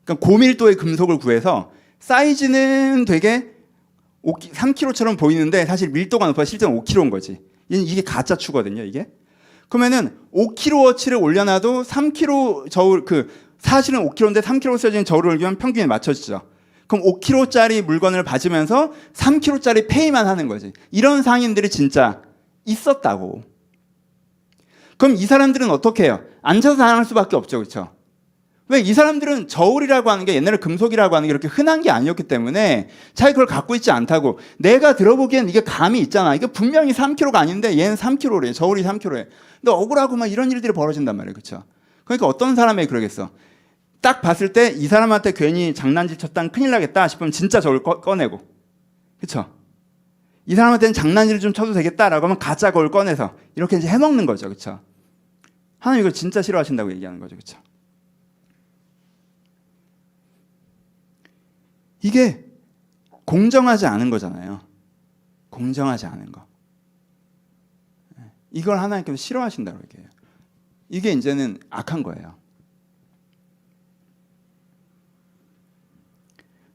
그러니까 고밀도의 금속을 구해서 사이즈는 되게 3kg처럼 보이는데 사실 밀도가 높아 실제는 5kg인 거지. 이게 가짜 추거든요, 이게. 그러면은 5kg어치를 올려놔도 3kg 저울 사실은 5kg인데 3kg 써진 저울을 올리면 평균에 맞춰지죠. 그럼 5kg짜리 물건을 받으면서 3kg짜리 페이만 하는 거지. 이런 상인들이 진짜 있었다고. 그럼 이 사람들은 어떻게 해요? 앉아서 당할 수밖에 없죠, 그렇죠? 왜? 이 사람들은 저울이라고 하는 게 옛날에 금속이라고 하는 게 이렇게 흔한 게 아니었기 때문에 자기 그걸 갖고 있지 않다고. 내가 들어보기엔 이게 감이 있잖아. 이게 분명히 3kg가 아닌데 얘는 3kg래. 저울이 3kg래. 근데 억울하고 막 이런 일들이 벌어진단 말이에요. 그렇죠? 그러니까 어떤 사람이 그러겠어. 딱 봤을 때 이 사람한테 괜히 장난질 쳤다면 큰일 나겠다 싶으면 진짜 저울 꺼내고. 그렇죠? 이 사람한테는 장난질 좀 쳐도 되겠다라고 하면 가짜 거울 꺼내서 이렇게 이제 해먹는 거죠. 그렇죠? 하나님 이걸 진짜 싫어하신다고 얘기하는 거죠. 그렇죠? 이게 공정하지 않은 거잖아요. 공정하지 않은 거. 이걸 하나님께서 싫어하신다고 얘기해요. 이게 이제는 악한 거예요.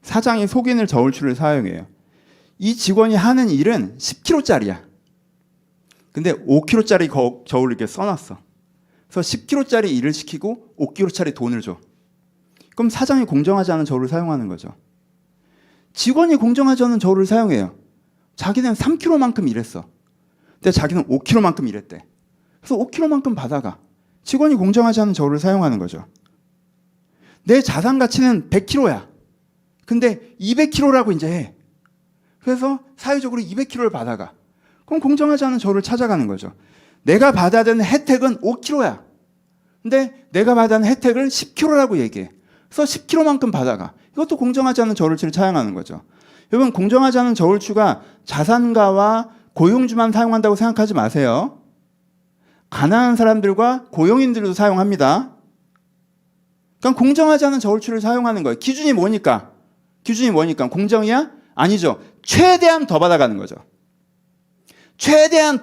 사장이 속인을 저울추를 사용해요. 이 직원이 하는 일은 10kg짜리야. 근데 5kg짜리 저울을 이렇게 써놨어. 그래서 10kg짜리 일을 시키고 5kg짜리 돈을 줘. 그럼 사장이 공정하지 않은 저울을 사용하는 거죠. 직원이 공정하지 않은 저울을 사용해요. 자기는 3kg만큼 일했어. 근데 자기는 5kg만큼 일했대. 그래서 5kg만큼 받아가. 직원이 공정하지 않은 저울을 사용하는 거죠. 내 자산 가치는 100kg야. 근데 200kg라고 이제 해. 그래서 사회적으로 200kg를 받아가. 그럼 공정하지 않은 저울을 찾아가는 거죠. 내가 받아야 되는 혜택은 5kg야. 근데 내가 받아야 하는 혜택을 10kg라고 얘기해. 그래서 10kg만큼 받아가. 이것도 공정하지 않은 저울추를 차용하는 거죠. 여러분, 공정하지 않은 저울추가 자산가와 고용주만 사용한다고 생각하지 마세요. 가난한 사람들과 고용인들도 사용합니다. 그러니까 공정하지 않은 저울추를 사용하는 거예요. 기준이 뭐니까? 공정이야? 아니죠. 최대한 더 받아가는 거죠. 최대한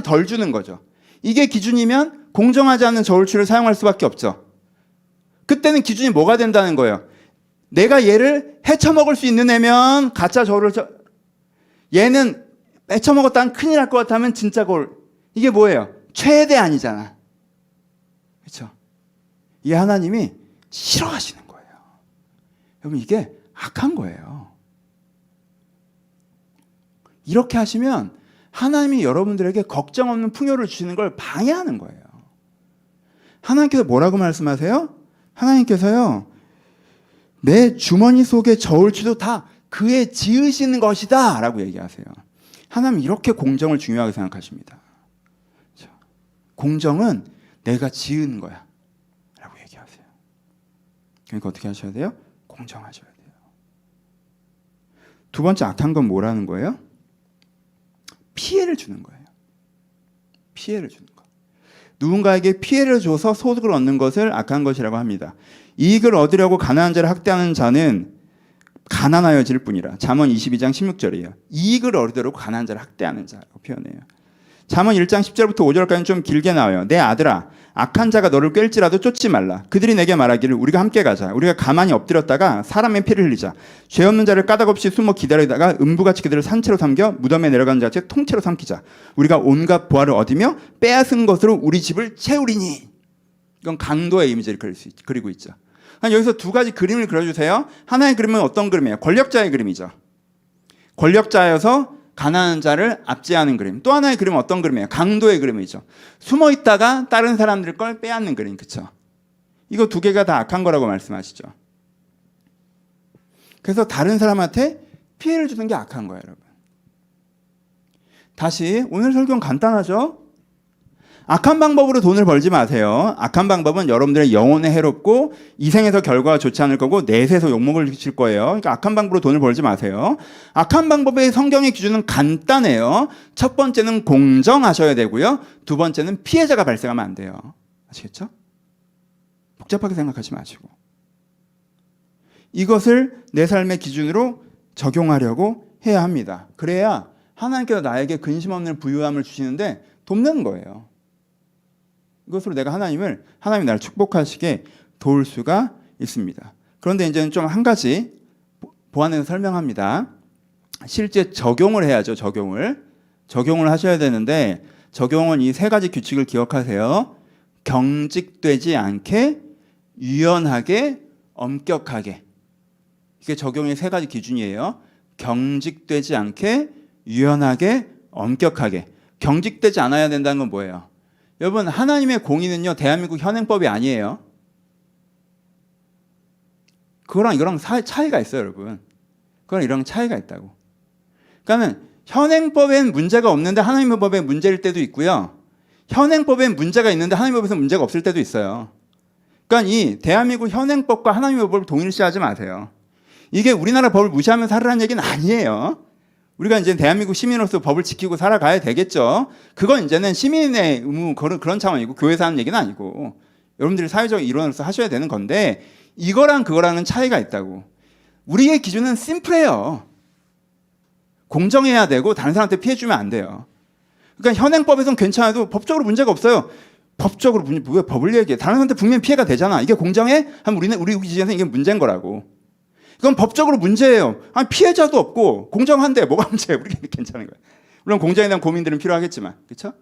덜 주는 거죠. 이게 기준이면 공정하지 않은 저울추를 사용할 수밖에 없죠. 그때는 기준이 뭐가 된다는 거예요? 내가 얘를 헤쳐먹을 수 있는 애면 가짜 저울을 얘는 헤쳐먹었다면 큰일 날 것 같다면 진짜 거울. 이게 뭐예요? 최대한이잖아. 그렇죠? 이 하나님이 싫어하시는 거예요. 여러분, 이게 악한 거예요. 이렇게 하시면 하나님이 여러분들에게 걱정 없는 풍요를 주시는 걸 방해하는 거예요. 하나님께서 뭐라고 말씀하세요? 하나님께서요, 내 주머니 속의 저울추도 다 그의 지으시는 것이다 라고 얘기하세요. 하나님 이렇게 공정을 중요하게 생각하십니다. 공정은 내가 지은 거야 라고 얘기하세요. 그러니까 어떻게 하셔야 돼요? 공정하셔야 돼요. 두 번째 악한 건 뭐라는 거예요? 피해를 주는 거예요. 피해를 주는 거. 누군가에게 피해를 줘서 소득을 얻는 것을 악한 것이라고 합니다. 이익을 얻으려고 가난한 자를 학대하는 자는 가난하여질 뿐이라. 잠언 22장 16절이에요. 이익을 얻으려고 가난한 자를 학대하는 자라고 표현해요. 잠언 1장 10절부터 5절까지는 좀 길게 나와요. 내 아들아, 악한 자가 너를 꿰일지라도 쫓지 말라. 그들이 내게 말하기를 우리가 함께 가자. 우리가 가만히 엎드렸다가 사람의 피를 흘리자. 죄 없는 자를 까닭없이 숨어 기다리다가 음부같이 그들을 산채로 삼겨 무덤에 내려가는 자같이 통째로 삼키자. 우리가 온갖 보화를 얻으며 빼앗은 것으로 우리 집을 채우리니. 이건 강도의 이미지를 그리고 있죠. 여기서 두 가지 그림을 그려주세요. 하나의 그림은 어떤 그림이에요? 권력자의 그림이죠. 권력자여서 가난한 자를 압제하는 그림. 또 하나의 그림은 어떤 그림이에요? 강도의 그림이죠. 숨어 있다가 다른 사람들 걸 빼앗는 그림. 그렇죠? 이거 두 개가 다 악한 거라고 말씀하시죠. 그래서 다른 사람한테 피해를 주는 게 악한 거예요, 여러분. 다시 오늘 설교는 간단하죠? 악한 방법으로 돈을 벌지 마세요. 악한 방법은 여러분들의 영혼에 해롭고 이 생에서 결과가 좋지 않을 거고 내세에서 욕먹을 칠 거예요. 그러니까 악한 방법으로 돈을 벌지 마세요. 악한 방법의 성경의 기준은 간단해요. 첫 번째는 공정하셔야 되고요. 두 번째는 피해자가 발생하면 안 돼요. 아시겠죠? 복잡하게 생각하지 마시고. 이것을 내 삶의 기준으로 적용하려고 해야 합니다. 그래야 하나님께서 나에게 근심 없는 부유함을 주시는데 돕는 거예요. 이것으로 내가 하나님이 나를 축복하시게 도울 수가 있습니다. 그런데 이제는 좀 한 가지 보완해서 설명합니다. 실제 적용을 해야죠. 적용을 하셔야 되는데 적용은 이 세 가지 규칙을 기억하세요. 경직되지 않게, 유연하게, 엄격하게. 이게 적용의 세 가지 기준이에요. 경직되지 않게, 유연하게, 엄격하게. 경직되지 않아야 된다는 건 뭐예요? 여러분, 하나님의 공의는요, 대한민국 현행법이 아니에요. 그거랑 이거랑 차이가 있어요, 여러분. 그거랑 이런 차이가 있다고. 그러니까는 현행법엔 문제가 없는데 하나님의 법에 문제일 때도 있고요. 현행법엔 문제가 있는데 하나님의 법에서 문제가 없을 때도 있어요. 그러니까 이 대한민국 현행법과 하나님의 법을 동일시하지 마세요. 이게 우리나라 법을 무시하면 살으라는 얘기는 아니에요. 우리가 이제 대한민국 시민으로서 법을 지키고 살아가야 되겠죠. 그건 이제는 시민의 의무 그런 차원이고 교회에서 하는 얘기는 아니고 여러분들이 사회적 일원으로서 하셔야 되는 건데 이거랑 그거랑은 차이가 있다고. 우리의 기준은 심플해요. 공정해야 되고 다른 사람한테 피해 주면 안 돼요. 그러니까 현행법에서는 괜찮아도 법적으로 문제가 없어요. 법적으로 왜 법을 얘기해? 다른 사람한테 분명히 피해가 되잖아. 이게 공정해? 하면 우리 기준에서 이게 문제인 거라고. 이건 법적으로 문제예요. 아니, 피해자도 없고 공정한데 뭐가 문제예요? 우리가 괜찮은 거예요. 물론 공정에 대한 고민들은 필요하겠지만, 그렇죠?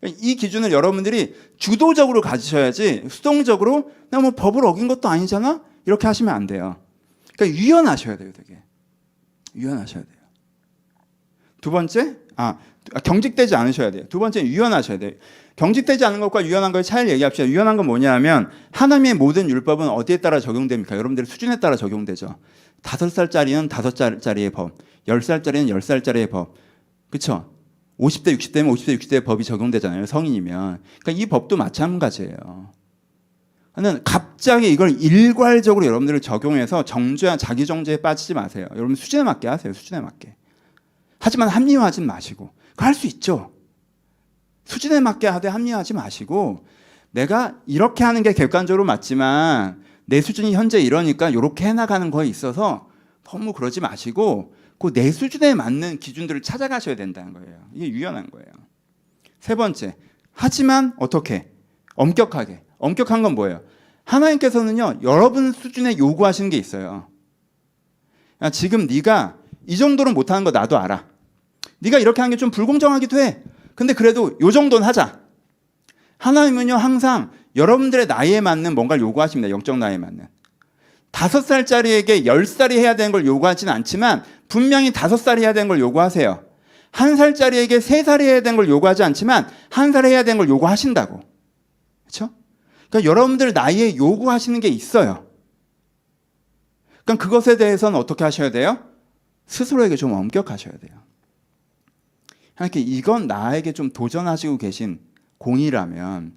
이 기준을 여러분들이 주도적으로 가지셔야지 수동적으로 내가 뭐 법을 어긴 것도 아니잖아? 이렇게 하시면 안 돼요. 그러니까 유연하셔야 돼요, 되게. 유연하셔야 돼요. 두 번째, 경직되지 않으셔야 돼요. 두 번째, 유연하셔야 돼요. 경직되지 않은 것과 유연한 것의 차이를 얘기합시다. 유연한 건 뭐냐면 하나님의 모든 율법은 어디에 따라 적용됩니까? 여러분들의 수준에 따라 적용되죠. 5살짜리는 5살짜리의 법, 10살짜리는 10살짜리의 법, 그렇죠? 50대, 60대면 50대, 60대의 법이 적용되잖아요. 성인이면. 그러니까 이 법도 마찬가지예요. 저는 갑자기 이걸 일괄적으로 여러분들을 적용해서 정죄와 자기 정죄에 빠지지 마세요. 여러분 수준에 맞게 하세요. 수준에 맞게. 하지만 합리화하지 마시고. 할 수 있죠. 수준에 맞게 하되 합리화하지 마시고 내가 이렇게 하는 게 객관적으로 맞지만 내 수준이 현재 이러니까 이렇게 해나가는 거에 있어서 너무 그러지 마시고 그 내 수준에 맞는 기준들을 찾아가셔야 된다는 거예요. 이게 유연한 거예요. 세 번째, 하지만 어떻게? 엄격하게. 엄격한 건 뭐예요? 하나님께서는요, 여러분 수준에 요구하시는 게 있어요. 야, 지금 네가 이 정도는 못하는 거 나도 알아. 네가 이렇게 하는 게 좀 불공정하기도 해. 근데 그래도 요 정도는 하자. 하나님은요, 항상 여러분들의 나이에 맞는 뭔가를 요구하십니다. 영적 나이에 맞는. 5살짜리에게 10살이 해야 되는 걸 요구하지는 않지만 분명히 5살이 해야 되는 걸 요구하세요. 1살짜리에게 3살이 해야 되는 걸 요구하지 않지만 1살이 해야 되는 걸 요구하신다고. 그렇죠? 그러니까 여러분들 나이에 요구하시는 게 있어요. 그러니까 그것에 대해서는 어떻게 하셔야 돼요? 스스로에게 좀 엄격하셔야 돼요. 하나님께 이건 나에게 좀 도전하시고 계신 공이라면,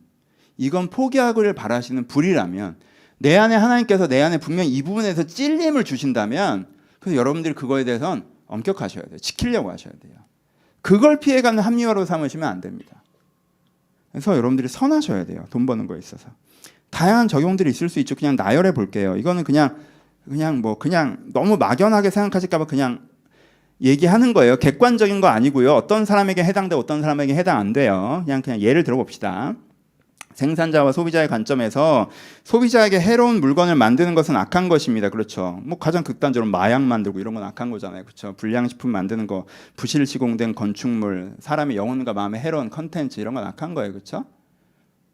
이건 포기하기를 바라시는 불이라면, 내 안에 하나님께서 내 안에 분명히 이 부분에서 찔림을 주신다면 그래서 여러분들이 그거에 대해서는 엄격하셔야 돼요. 지키려고 하셔야 돼요. 그걸 피해가는 합리화로 삼으시면 안 됩니다. 그래서 여러분들이 선하셔야 돼요. 돈 버는 거에 있어서. 다양한 적용들이 있을 수 있죠. 그냥 나열해 볼게요. 이거는 그냥 너무 막연하게 생각하실까 봐 그냥 얘기하는 거예요. 객관적인 거 아니고요. 어떤 사람에게 해당되고 어떤 사람에게 해당 안 돼요. 그냥 예를 들어봅시다. 생산자와 소비자의 관점에서 소비자에게 해로운 물건을 만드는 것은 악한 것입니다. 그렇죠. 뭐 가장 극단적으로 마약 만들고 이런 건 악한 거잖아요. 그렇죠. 불량식품 만드는 거, 부실 시공된 건축물, 사람의 영혼과 마음에 해로운 컨텐츠 이런 건 악한 거예요. 그렇죠.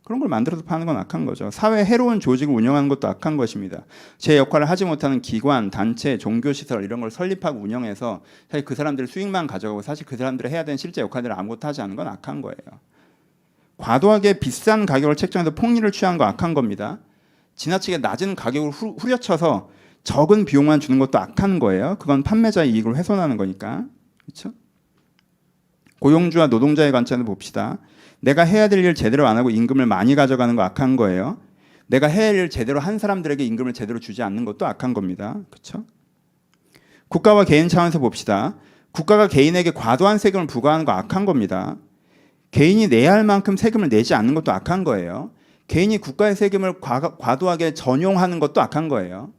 그런 걸 만들어서 파는 건 악한 거죠. 사회에 해로운 조직을 운영하는 것도 악한 것입니다. 제 역할을 하지 못하는 기관, 단체, 종교시설 이런 걸 설립하고 운영해서 사실 그 사람들의 수익만 가져가고 사실 그 사람들이 해야 되는 실제 역할들을 아무것도 하지 않는 건 악한 거예요. 과도하게 비싼 가격을 책정해서 폭리를 취하는 거 악한 겁니다. 지나치게 낮은 가격을 후려쳐서 적은 비용만 주는 것도 악한 거예요. 그건 판매자의 이익을 훼손하는 거니까. 그렇죠? 고용주와 노동자의 관점에서 봅시다. 내가 해야 될 일 제대로 안 하고 임금을 많이 가져가는 거 악한 거예요. 내가 해야 할 일 제대로 한 사람들에게 임금을 제대로 주지 않는 것도 악한 겁니다. 그렇죠? 국가와 개인 차원에서 봅시다. 국가가 개인에게 과도한 세금을 부과하는 거 악한 겁니다. 개인이 내야 할 만큼 세금을 내지 않는 것도 악한 거예요. 개인이 국가의 세금을 과도하게 전용하는 것도 악한 거예요.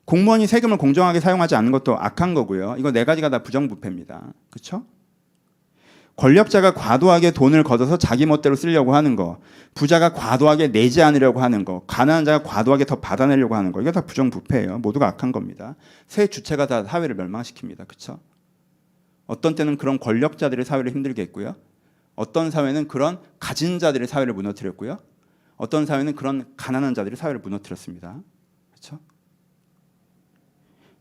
공무원이 세금을 공정하게 사용하지 않는 것도 악한 거고요. 이거 네 가지가 다 부정부패입니다. 그렇죠? 권력자가 과도하게 돈을 걷어서 자기 멋대로 쓰려고 하는 거, 부자가 과도하게 내지 않으려고 하는 거, 가난한 자가 과도하게 더 받아내려고 하는 거, 이거 다 부정부패예요. 모두가 악한 겁니다. 세 주체가 다 사회를 멸망시킵니다. 그렇죠? 어떤 때는 그런 권력자들이 사회를 힘들게 했고요. 어떤 사회는 그런 가진 자들이 사회를 무너뜨렸고요. 어떤 사회는 그런 가난한 자들이 사회를 무너뜨렸습니다. 그렇죠?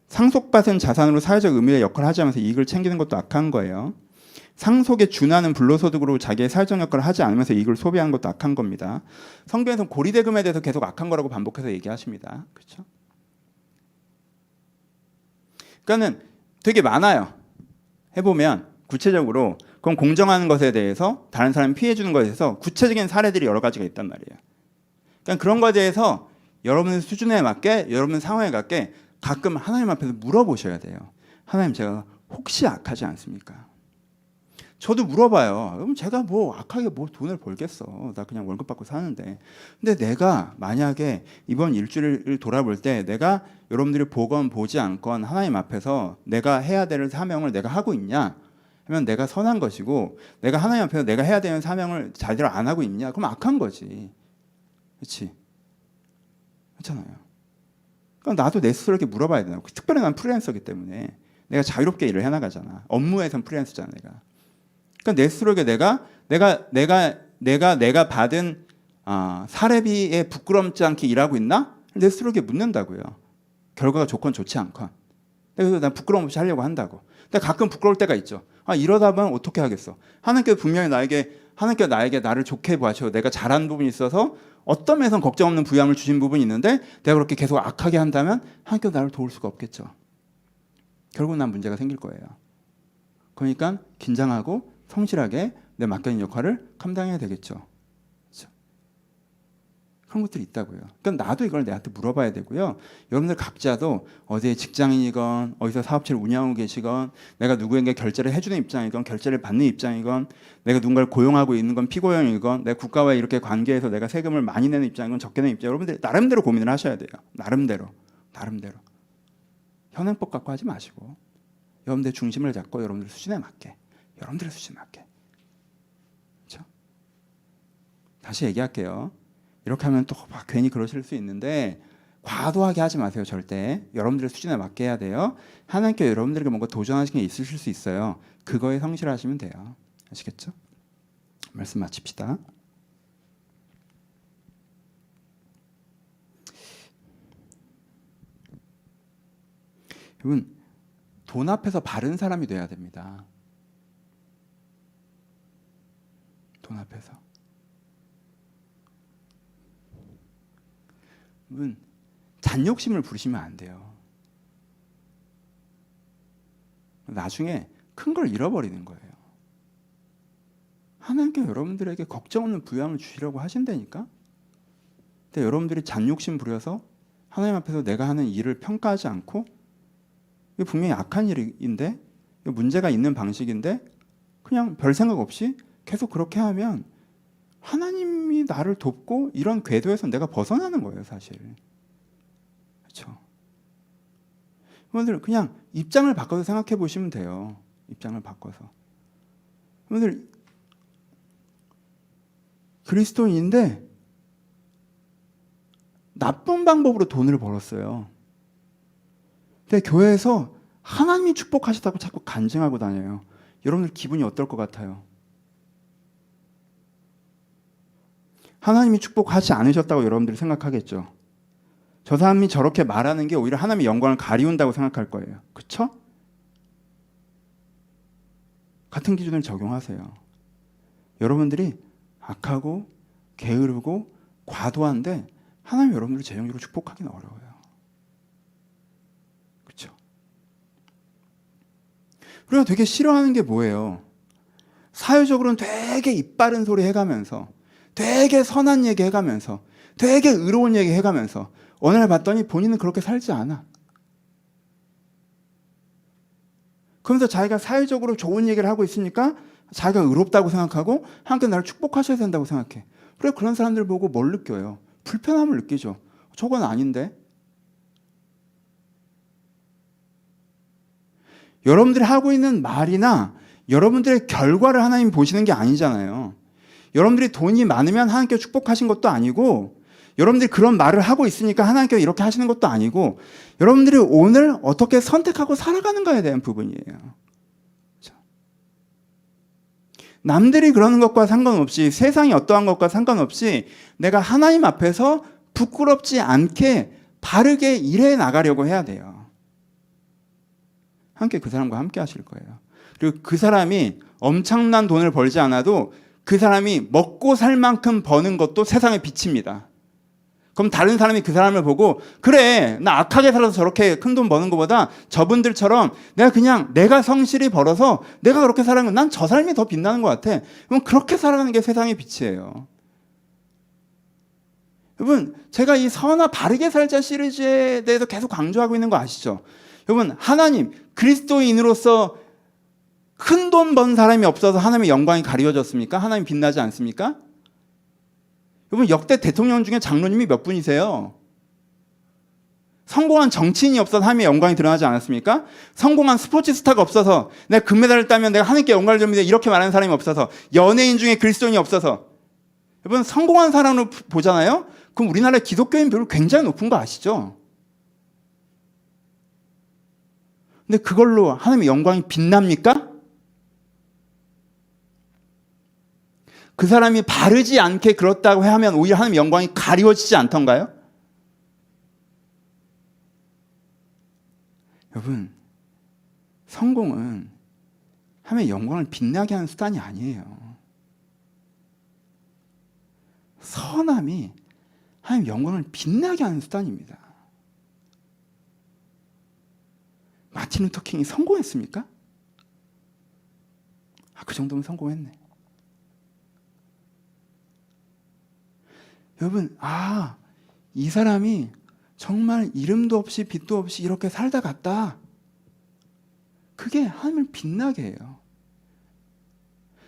상속받은 자산으로 사회적 의미의 역할을 하지 않으면서 이익을 챙기는 것도 악한 거예요. 상속에 준하는 불로소득으로 자기의 사회적 역할을 하지 않으면서 이익을 소비하는 것도 악한 겁니다. 성경에서 고리대금에 대해서 계속 악한 거라고 반복해서 얘기하십니다. 그렇죠? 그러니까는 되게 많아요. 해보면 구체적으로 그건 공정하는 것에 대해서 다른 사람이 피해 주는 것에 대해서 구체적인 사례들이 여러 가지가 있단 말이에요. 그러니까 그런 것에 대해서 여러분의 수준에 맞게 여러분 상황에 맞게 가끔 하나님 앞에서 물어보셔야 돼요. 하나님 제가 혹시 악하지 않습니까? 저도 물어봐요. 그럼 제가 뭐 악하게 뭐 돈을 벌겠어. 나 그냥 월급 받고 사는데. 근데 내가 만약에 이번 일주일을 돌아볼 때 내가 여러분들이 보건 보지 않건 하나님 앞에서 내가 해야 될 사명을 내가 하고 있냐? 하면 내가 선한 것이고, 내가 하나님 앞에서 내가 해야 되는 사명을 제대로 안 하고 있냐? 그럼 악한 거지. 그렇지? 그렇잖아요. 그럼 나도 내 스스로에게 물어봐야 되나? 특별히 난 프리랜서이기 때문에 내가 자유롭게 일을 해나가잖아. 업무에선 프리랜서잖아, 내가. 그러니까 내 스스로에게 내가 받은 사례비에 부끄럽지 않게 일하고 있나? 내 스스로에게 묻는다고요. 결과가 좋건 좋지 않건. 그래서 난 부끄러움 없이 하려고 한다고. 근데 가끔 부끄러울 때가 있죠. 이러다 보면 어떻게 하겠어? 하나님께서 분명히 나에게 나를 좋게 봐주시고 내가 잘한 부분이 있어서 어떤 면에선 걱정 없는 부여함을 주신 부분이 있는데 내가 그렇게 계속 악하게 한다면 하나님께서 나를 도울 수가 없겠죠. 결국은 난 문제가 생길 거예요. 그러니까 긴장하고 성실하게 내 맡겨진 역할을 감당해야 되겠죠. 그렇죠? 그런 것들이 있다고요. 그러니까 나도 이걸 내한테 물어봐야 되고요. 여러분들 각자도 어디에 직장인이건 어디서 사업체를 운영하고 계시건 내가 누구에게 결제를 해주는 입장이건 결제를 받는 입장이건 내가 누군가를 고용하고 있는 건 피고용이건 내가 국가와의 이렇게 관계에서 내가 세금을 많이 내는 입장이건 적게 내는 입장, 여러분들 나름대로 고민을 하셔야 돼요. 나름대로. 현행법 갖고 하지 마시고 여러분들 중심을 잡고 여러분들 수준에 맞게, 여러분들의 수준에 맞게. 그렇죠? 다시 얘기할게요. 이렇게 하면 또 괜히 그러실 수 있는데 과도하게 하지 마세요. 절대. 여러분들의 수준에 맞게 해야 돼요. 하나님께 여러분들에게 뭔가 도전하시는 게 있으실 수 있어요. 그거에 성실하시면 돼요. 아시겠죠? 말씀 마칩시다. 여러분, 돈 앞에서 바른 사람이 돼야 됩니다. 돈 앞에서. 여러분, 잔욕심을 부리시면 안 돼요. 나중에 큰 걸 잃어버리는 거예요. 하나님께 여러분들에게 걱정 없는 부양을 주시려고 하신다니까? 근데 여러분들이 잔욕심 부려서 하나님 앞에서 내가 하는 일을 평가하지 않고 이게 분명히 악한 일인데 문제가 있는 방식인데 그냥 별 생각 없이 계속 그렇게 하면 하나님이 나를 돕고 이런 궤도에서 내가 벗어나는 거예요, 사실. 그렇죠? 여러분들 그냥 입장을 바꿔서 생각해 보시면 돼요. 입장을 바꿔서. 여러분들 그리스도인인데 나쁜 방법으로 돈을 벌었어요. 근데 교회에서 하나님이 축복하셨다고 자꾸 간증하고 다녀요. 여러분들 기분이 어떨 것 같아요? 하나님이 축복하지 않으셨다고 여러분들이 생각하겠죠. 저 사람이 저렇게 말하는 게 오히려 하나님의 영광을 가리운다고 생각할 거예요. 그렇죠? 같은 기준을 적용하세요. 여러분들이 악하고 게으르고 과도한데 하나님 여러분들을 재정적으로 축복하기는 어려워요. 그렇죠? 우리가 되게 싫어하는 게 뭐예요? 사회적으로는 되게 이빠른 소리 해가면서 되게 선한 얘기 해가면서 되게 의로운 얘기 해가면서 어느 날 봤더니 본인은 그렇게 살지 않아. 그러면서 자기가 사회적으로 좋은 얘기를 하고 있으니까 자기가 의롭다고 생각하고 하나님께 나를 축복하셔야 된다고 생각해. 그래 그런 사람들 보고 뭘 느껴요? 불편함을 느끼죠. 저건 아닌데? 여러분들이 하고 있는 말이나 여러분들의 결과를 하나님이 보시는 게 아니잖아요. 여러분들이 돈이 많으면 하나님께 축복하신 것도 아니고 여러분들이 그런 말을 하고 있으니까 하나님께서 이렇게 하시는 것도 아니고 여러분들이 오늘 어떻게 선택하고 살아가는가에 대한 부분이에요. 남들이 그러는 것과 상관없이 세상이 어떠한 것과 상관없이 내가 하나님 앞에서 부끄럽지 않게 바르게 일해 나가려고 해야 돼요. 함께 그 사람과 함께 하실 거예요. 그리고 그 사람이 엄청난 돈을 벌지 않아도 그 사람이 먹고 살 만큼 버는 것도 세상의 빛입니다. 그럼 다른 사람이 그 사람을 보고 그래 나 악하게 살아서 저렇게 큰 돈 버는 것보다 저분들처럼 내가 성실히 벌어서 내가 그렇게 살아가면 난 저 삶이 더 빛나는 것 같아. 그럼 그렇게 살아가는 게 세상의 빛이에요. 여러분 제가 이 선하 바르게 살자 시리즈에 대해서 계속 강조하고 있는 거 아시죠? 여러분 하나님 그리스도인으로서 큰 돈 번 사람이 없어서 하나님의 영광이 가리워졌습니까? 하나님 빛나지 않습니까? 여러분, 역대 대통령 중에 장로님이 몇 분이세요? 성공한 정치인이 없어서 하나님의 영광이 드러나지 않았습니까? 성공한 스포츠 스타가 없어서 내가 금메달을 따면 내가 하나님께 영광을 돌립니다 이렇게 말하는 사람이 없어서, 연예인 중에 그리스도인이 없어서, 여러분 성공한 사람을 보잖아요? 그럼 우리나라 기독교인 비율 굉장히 높은 거 아시죠? 근데 그걸로 하나님의 영광이 빛납니까? 그 사람이 바르지 않게 그렇다고 하면 오히려 하나님의 영광이 가리워지지 않던가요? 여러분, 성공은 하나님의 영광을 빛나게 하는 수단이 아니에요. 선함이 하나님의 영광을 빛나게 하는 수단입니다. 마틴 루터 킹이 성공했습니까? 그 정도면 성공했네. 여러분, 이 사람이 정말 이름도 없이 빛도 없이 이렇게 살다 갔다. 그게 하나님을 빛나게 해요.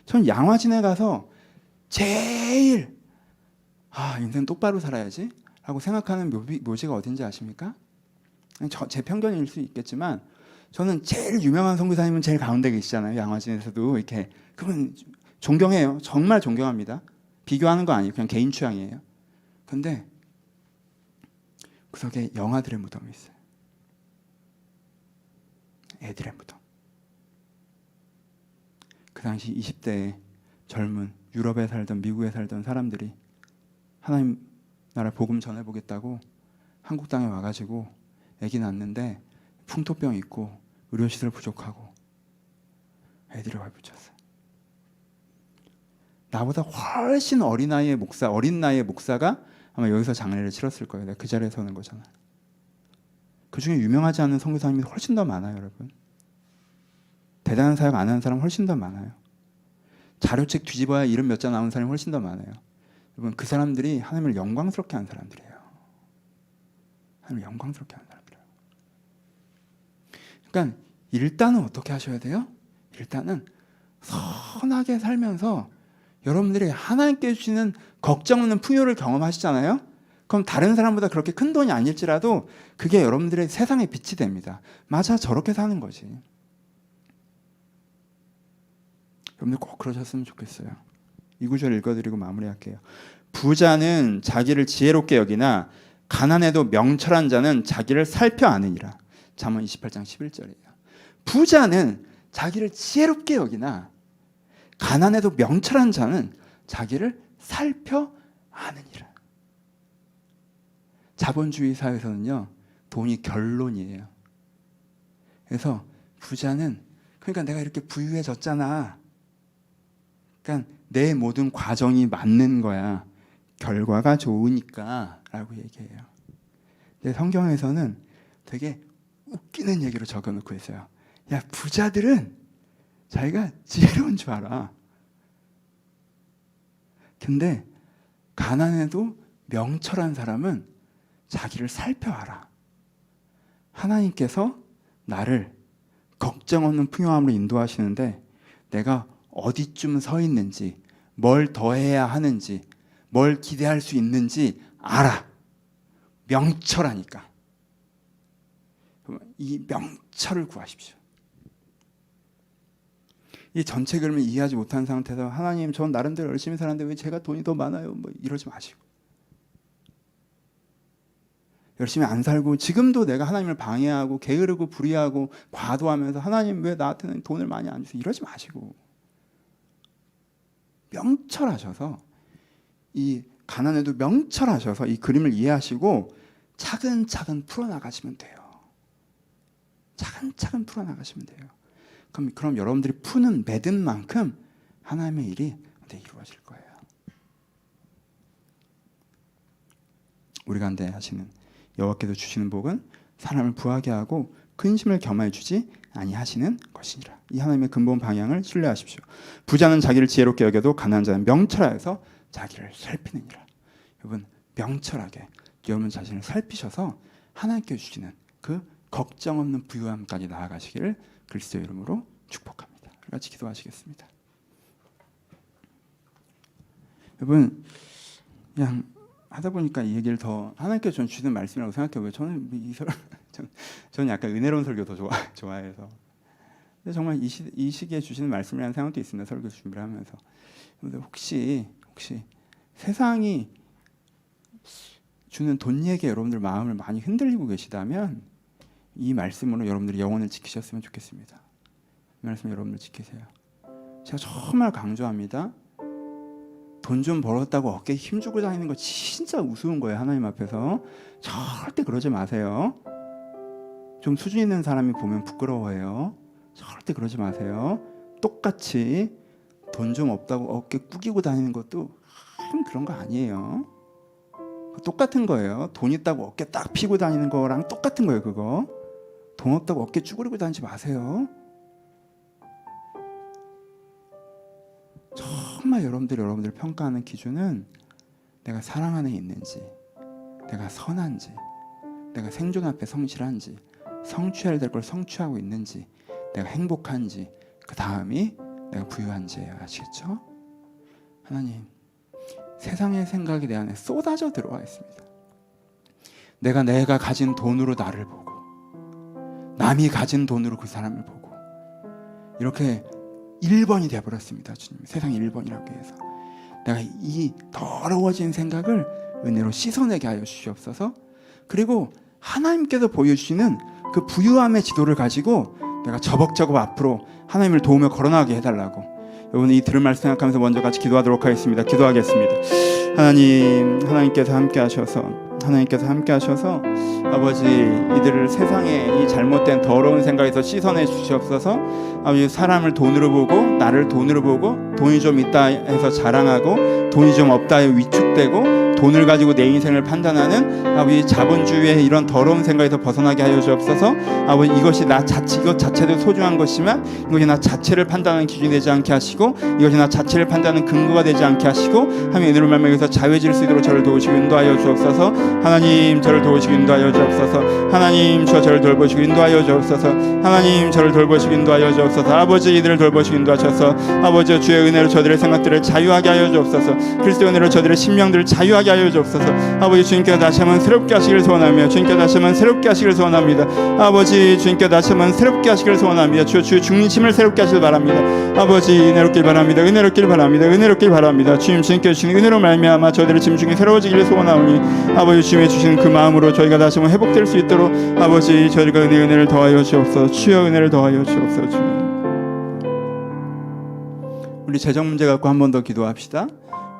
전 양화진에 가서 제일 인생 똑바로 살아야지 라고 생각하는 묘지가 어딘지 아십니까? 제 편견일 수 있겠지만 저는 제일 유명한 선교사님은 제일 가운데 계시잖아요. 양화진에서도 이렇게. 그분 존경해요. 정말 존경합니다. 비교하는 거 아니에요. 그냥 개인 취향이에요. 근데 구석에 영아들의 무덤이 있어요. 애들의 무덤. 그 당시 20대의 젊은 유럽에 살던 미국에 살던 사람들이 하나님 나라 복음 전해보겠다고 한국 땅에 와가지고 애기 낳는데 풍토병 있고 의료시설 부족하고 애들이 발붙였어요. 나보다 훨씬 어린 나이의 목사가 아마 여기서 장례를 치렀을 거예요. 내가 그 자리에 서는 거잖아요. 그 중에 유명하지 않은 선교사님이 훨씬 더 많아요, 여러분. 대단한 사역 안 하는 사람 훨씬 더 많아요. 자료책 뒤집어야 이름 몇 자 나온 사람이 훨씬 더 많아요. 여러분, 그 사람들이 하나님을 영광스럽게 하는 사람들이에요. 하나님을 영광스럽게 하는 사람들이에요. 그러니까 일단은 어떻게 하셔야 돼요? 일단은 선하게 살면서 여러분들이 하나님께 주시는 걱정 없는 풍요를 경험하시잖아요. 그럼 다른 사람보다 그렇게 큰 돈이 아닐지라도 그게 여러분들의 세상의 빛이 됩니다. 맞아, 저렇게 사는 거지. 여러분들 꼭 그러셨으면 좋겠어요. 이 구절 읽어드리고 마무리할게요. 부자는 자기를 지혜롭게 여기나 가난해도 명철한 자는 자기를 살펴 아느니라. 잠언 28장 11절이에요. 부자는 자기를 지혜롭게 여기나 가난해도 명철한 자는 자기를 살펴 아느니라. 자본주의 사회에서는요, 돈이 결론이에요. 그래서 부자는, 그러니까 내가 이렇게 부유해졌잖아. 그러니까 내 모든 과정이 맞는 거야. 결과가 좋으니까 라고 얘기해요. 근데 성경에서는 되게 웃기는 얘기로 적어놓고 있어요. 야, 부자들은 자기가 지혜로운 줄 알아. 근데 가난해도 명철한 사람은 자기를 살펴 알아. 하나님께서 나를 걱정 없는 풍요함으로 인도하시는데 내가 어디쯤 서 있는지, 뭘 더 해야 하는지, 뭘 기대할 수 있는지 알아. 명철하니까. 이 명철을 구하십시오. 이 전체 그림을 이해하지 못한 상태에서 하나님, 전 나름대로 열심히 사는데 왜 제가 돈이 더 많아요? 뭐 이러지 마시고, 열심히 안 살고 지금도 내가 하나님을 방해하고 게으르고 불의하고 과도하면서 하나님 왜 나한테는 돈을 많이 안 주세요? 이러지 마시고 명철하셔서, 이 가난해도 명철하셔서 이 그림을 이해하시고 차근차근 풀어나가시면 돼요. 차근차근 풀어나가시면 돼요. 그럼 여러분들이 푸는 매듭 만큼 하나님의 일이 이루어질 거예요. 우리 가운데 하시는 여호와께서 주시는 복은 사람을 부하게 하고 근심을 겸하여 주지 아니하시는 것이니라. 이 하나님의 근본 방향을 신뢰하십시오. 부자는 자기를 지혜롭게 여겨도 가난한 자는 명철하여서 자기를 살피느니라. 여러분, 명철하게 여러분 자신을 살피셔서 하나님께 주시는 그 걱정 없는 부유함까지 나아가시기를 그리스도의 이름으로 축복합니다. 같이 기도하시겠습니다. 여러분, 그냥 하다 보니까 이 얘기를 더 하나님께서 저는 주시는 말씀이라고 생각해요. 저는 저는 약간 은혜로운 설교 더 좋아해서. 근데 정말 이 시기에 주시는 말씀이라는 생각도 있습니다. 설교 준비를 하면서. 근데 혹시 세상이 주는 돈 얘기에 여러분들 마음을 많이 흔들리고 계시다면 이 말씀으로 여러분들이 영혼을 지키셨으면 좋겠습니다. 이 말씀 여러분들 지키세요. 제가 정말 강조합니다. 돈 좀 벌었다고 어깨에 힘주고 다니는 거 진짜 우스운 거예요. 하나님 앞에서. 절대 그러지 마세요. 좀 수준 있는 사람이 보면 부끄러워해요. 절대 그러지 마세요. 똑같이 돈 좀 없다고 어깨 꾸기고 다니는 것도 그런 거 아니에요. 똑같은 거예요. 돈 있다고 어깨 딱 피고 다니는 거랑 똑같은 거예요. 그거. 돈 없다고 어깨 쭈그리고 다니지 마세요. 정말 여러분들 평가하는 기준은 내가 사랑 안에 있는지, 내가 선한지, 내가 생존 앞에 성실한지, 성취해야 될 걸 성취하고 있는지, 내가 행복한지, 그 다음이 내가 부유한지예요. 아시겠죠? 하나님, 세상의 생각이 내 안에 쏟아져 들어와 있습니다. 내가 가진 돈으로 나를 보고, 남이 가진 돈으로 그 사람을 보고, 이렇게 1번이 되어버렸습니다. 주님, 세상이 1번이라고 해서 내가 이 더러워진 생각을 은혜로 씻어내게 하여 주시옵소서. 그리고 하나님께서 보여주시는 그 부유함의 지도를 가지고 내가 저벅저벅 앞으로 하나님을 도우며 걸어나가게 해달라고. 여러분, 이 들은 말씀 생각하면서 먼저 같이 기도하도록 하겠습니다. 기도하겠습니다. 하나님께서 함께 하셔서 아버지, 이들을 세상의 이 잘못된 더러운 생각에서 씻어내 주시옵소서. 아버지, 사람을 돈으로 보고, 나를 돈으로 보고, 돈이 좀 있다 해서 자랑하고, 돈이 좀 없다 해서 위축되고, 돈을 가지고 내 인생을 판단하는 아버지 자본주의의 이런 더러운 생각에서 벗어나게 하여 주옵소서. 아버지, 이것 자체도 소중한 것이지만 이것이 나 자체를 판단하는 기준이 되지 않게 하시고, 이것이 나 자체를 판단하는 근거가 되지 않게 하시고, 하나님의 은혜로 말미암아서 자유해질 수 있도록 저를 도우시고 인도하여 주옵소서. 하나님, 저를 도우시고 인도하여 주옵소서. 하나님, 저를 돌보시고 인도하여 주옵소서. 하나님, 저를 돌보시고 인도하여 주옵소서. 아버지, 이들을 돌보시고 인도하셔서 아버지, 주의 은혜로 저들의 생각들을 자유하게 하여 주옵소서. 그리스도의 은혜로 저들의 심령들을 자유하게 하여 주옵소서. 아버지, 주님께서 다시 한번 새롭게 하시기를 소원하며, 주님께서 다시 한번 새롭게 하시기를 소원합니다. 아버지, 주님께서 다시 한번 새롭게 하시기를 소원합니다. 주의 중심을 새롭게 하시길 바랍니다. 아버지, 은혜롭길 바랍니다. 은혜롭길 바랍니다. 주님께서 주신 은혜로 말미암아 저들의 짐중이 새로워지기를 소원하오니, 아버지, 주님의 주신 그 마음으로 저희가 다시 한번 회복될 수 있도록 아버지, 저희가 은혜를 더하여 주옵소서. 주여, 은혜를 더하여 주옵소서. 주님, 우리 재정 문제 갖고 한 번 더 기도합시다.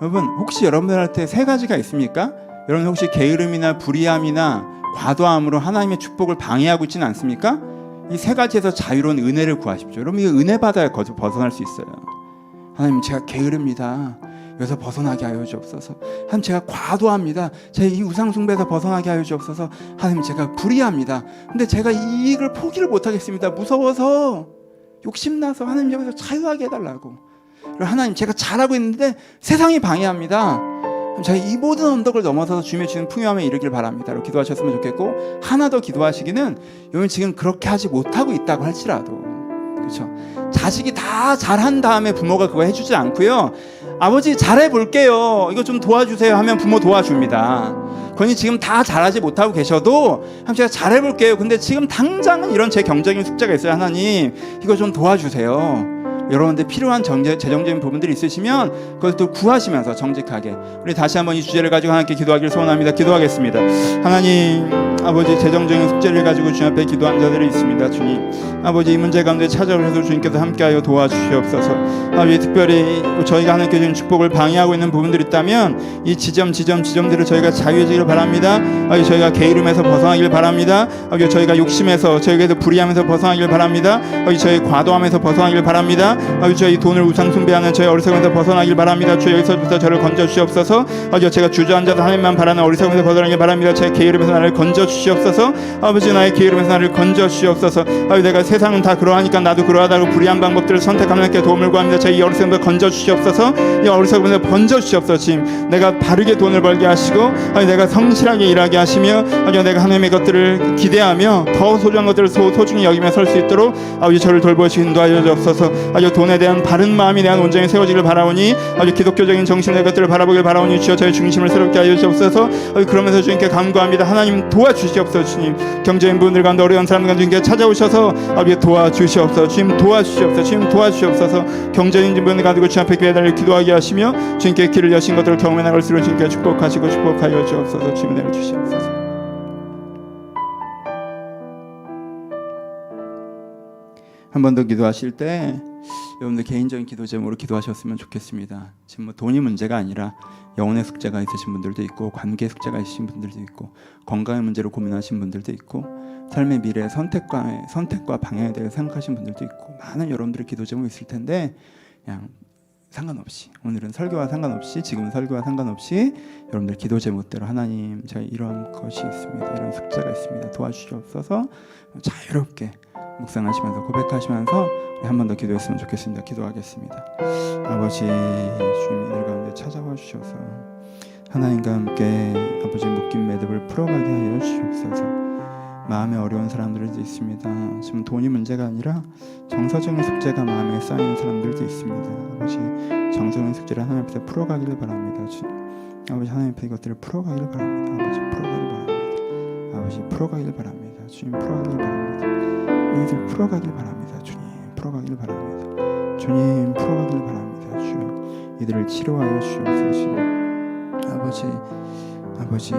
여러분, 혹시 여러분들한테 세 가지가 있습니까? 여러분 혹시 게으름이나 불의함이나 과도함으로 하나님의 축복을 방해하고 있지는 않습니까? 이 세 가지에서 자유로운 은혜를 구하십시오. 여러분, 이 은혜 받아야 벗어날 수 있어요. 하나님, 제가 게으릅니다. 여기서 벗어나게 하여 주옵소서. 하나님, 제가 과도합니다. 제 이 우상 숭배에서 벗어나게 하여 주옵소서. 하나님, 제가 불의합니다. 근데 제가 이익을 포기를 못하겠습니다. 무서워서, 욕심나서. 하나님, 여기서 자유하게 해달라고. 하나님, 제가 잘하고 있는데 세상이 방해합니다. 제가 이 모든 언덕을 넘어서서 주님의 주는 풍요함에 이르길 바랍니다. 라고 기도하셨으면 좋겠고, 하나 더 기도하시기는, 여러분 지금 그렇게 하지 못하고 있다고 할지라도, 그렇죠? 자식이 다 잘한 다음에 부모가 그거 해주지 않고요, 아버지 잘해볼게요, 이거 좀 도와주세요 하면 부모 도와줍니다. 그러니 지금 다 잘하지 못하고 계셔도 하나님, 제가 잘해볼게요, 근데 지금 당장은 이런 제 경제적인 숙제가 있어요, 하나님 이거 좀 도와주세요. 여러분들 필요한 재정적인 부분들이 있으시면 그것도 구하시면서 정직하게 우리 다시 한번 이 주제를 가지고 하나님께 기도하기를 소원합니다. 기도하겠습니다. 하나님 아버지, 재정적인 숙제를 가지고 주님 앞에 기도한 자들이 있습니다. 주님 아버지, 이 문제 가운데 찾아오셔서 주님께서 함께하여 도와주시옵소서. 아버지, 특별히 저희가 하나님께 주신 축복을 방해하고 있는 부분들이 있다면 이 지점들을 저희가 자유해지기를 바랍니다. 아버지, 저희가 게으름에서 벗어나기를 바랍니다. 아버지, 저희가 욕심에서, 저희가 불의함에서 벗어나기를 바랍니다. 아버지, 저희 과도함에서 벗어나기를 바랍니다. 아버지, 저희 돈을 우상 숭배하는 저희 어리석음에서 벗어나길 바랍니다. 주 여기서부터 저를 건져 주시옵소서. 아버지, 제가 주저앉아서 하나님만 바라는 어리석음에서 벗어나길 바랍니다. 제 게으름에서 나를 건져 주시옵소서. 주시옵소서. 아버지 나의 게으름에서 나를 건져 주시옵소서. 아버지 내가 세상은 다 그러하니까 나도 그러하다고 불의한 방법들을 선택하는 게 도움을 구합니다. 저희 어리석음을 건져 주시옵소서. 이 어리석음을 건져 주시옵소서. 주님 내가 바르게 돈을 벌게 하시고 아버지 내가 성실하게 일하게 하시며 아버지 내가 하나님의 것들을 기대하며 더 소중한 것들을 소중히 여기며 설 수 있도록 아버지 저를 돌보시고 인도하여 주옵소서. 아버지 돈에 대한 바른 마음이 대한 온전히 세워지길 바라오니 아버지 기독교적인 정신의 것들을 바라보길 바라오니 주여 저의 중심을 새롭게 하여 주옵소서. 아버지 그러면서 주님께 간구합니다. 하나님 도와주시옵소서. 주님 경제인 분들 가운데 어려운 사람들 가운데 주님께 찾아오셔서 아버지 도와주시옵소서. 주님 도와주시옵소서. 주님 도와주시옵소서. 경제인 분들 가지고 주 앞에 기도하여 기도하게 하시며 주님께 길을 여신 것들을 경험해 나갈 수 있도록 주님께 축복하시고 축복하여 주옵소서. 주님 내려 주시옵소서. 한 번 더 기도하실 때 여러분들 개인적인 기도 제목으로 기도하셨으면 좋겠습니다. 지금 뭐 돈이 문제가 아니라 영혼의 숙제가 있으신 분들도 있고 관계 숙제가 있으신 분들도 있고 건강의 문제로 고민하신 분들도 있고 삶의 미래의 선택과 방향에 대해 생각하신 분들도 있고 많은 여러분들의 기도 제목이 있을 텐데 그냥 상관없이 오늘은 설교와 상관없이 지금은 설교와 상관없이 여러분들 기도 제목대로 하나님 저희 이런 것이 있습니다. 이런 숙제가 있습니다. 도와주시옵소서. 자유롭게 묵상하시면서 고백하시면서 한 번 더 기도했으면 좋겠습니다. 기도하겠습니다. 아버지 주님 이들 가운데 찾아와 주셔서 하나님과 함께 아버지 묶인 매듭을 풀어가게 하여 주시옵소서. 마음에 어려운 사람들도 있습니다. 지금 돈이 문제가 아니라 정서적인 숙제가 마음에 쌓이는 사람들도 있습니다. 아버지 정서적인 숙제를 하나님 앞에서 풀어가기를 바랍니다. 아버지 하나님 앞에 이것들을 풀어가기를 바랍니다. 아버지 풀어가기를 바랍니다. 아버지 풀어가기를 바랍니다. 주님 풀어가기를 바랍니다. 이것을 풀어가기를 바랍니다. 주님 풀어가기를 바랍니다. 주님 풀어가기를 바랍니다. 주여 이들을 치료하여 주옵소서. 아버지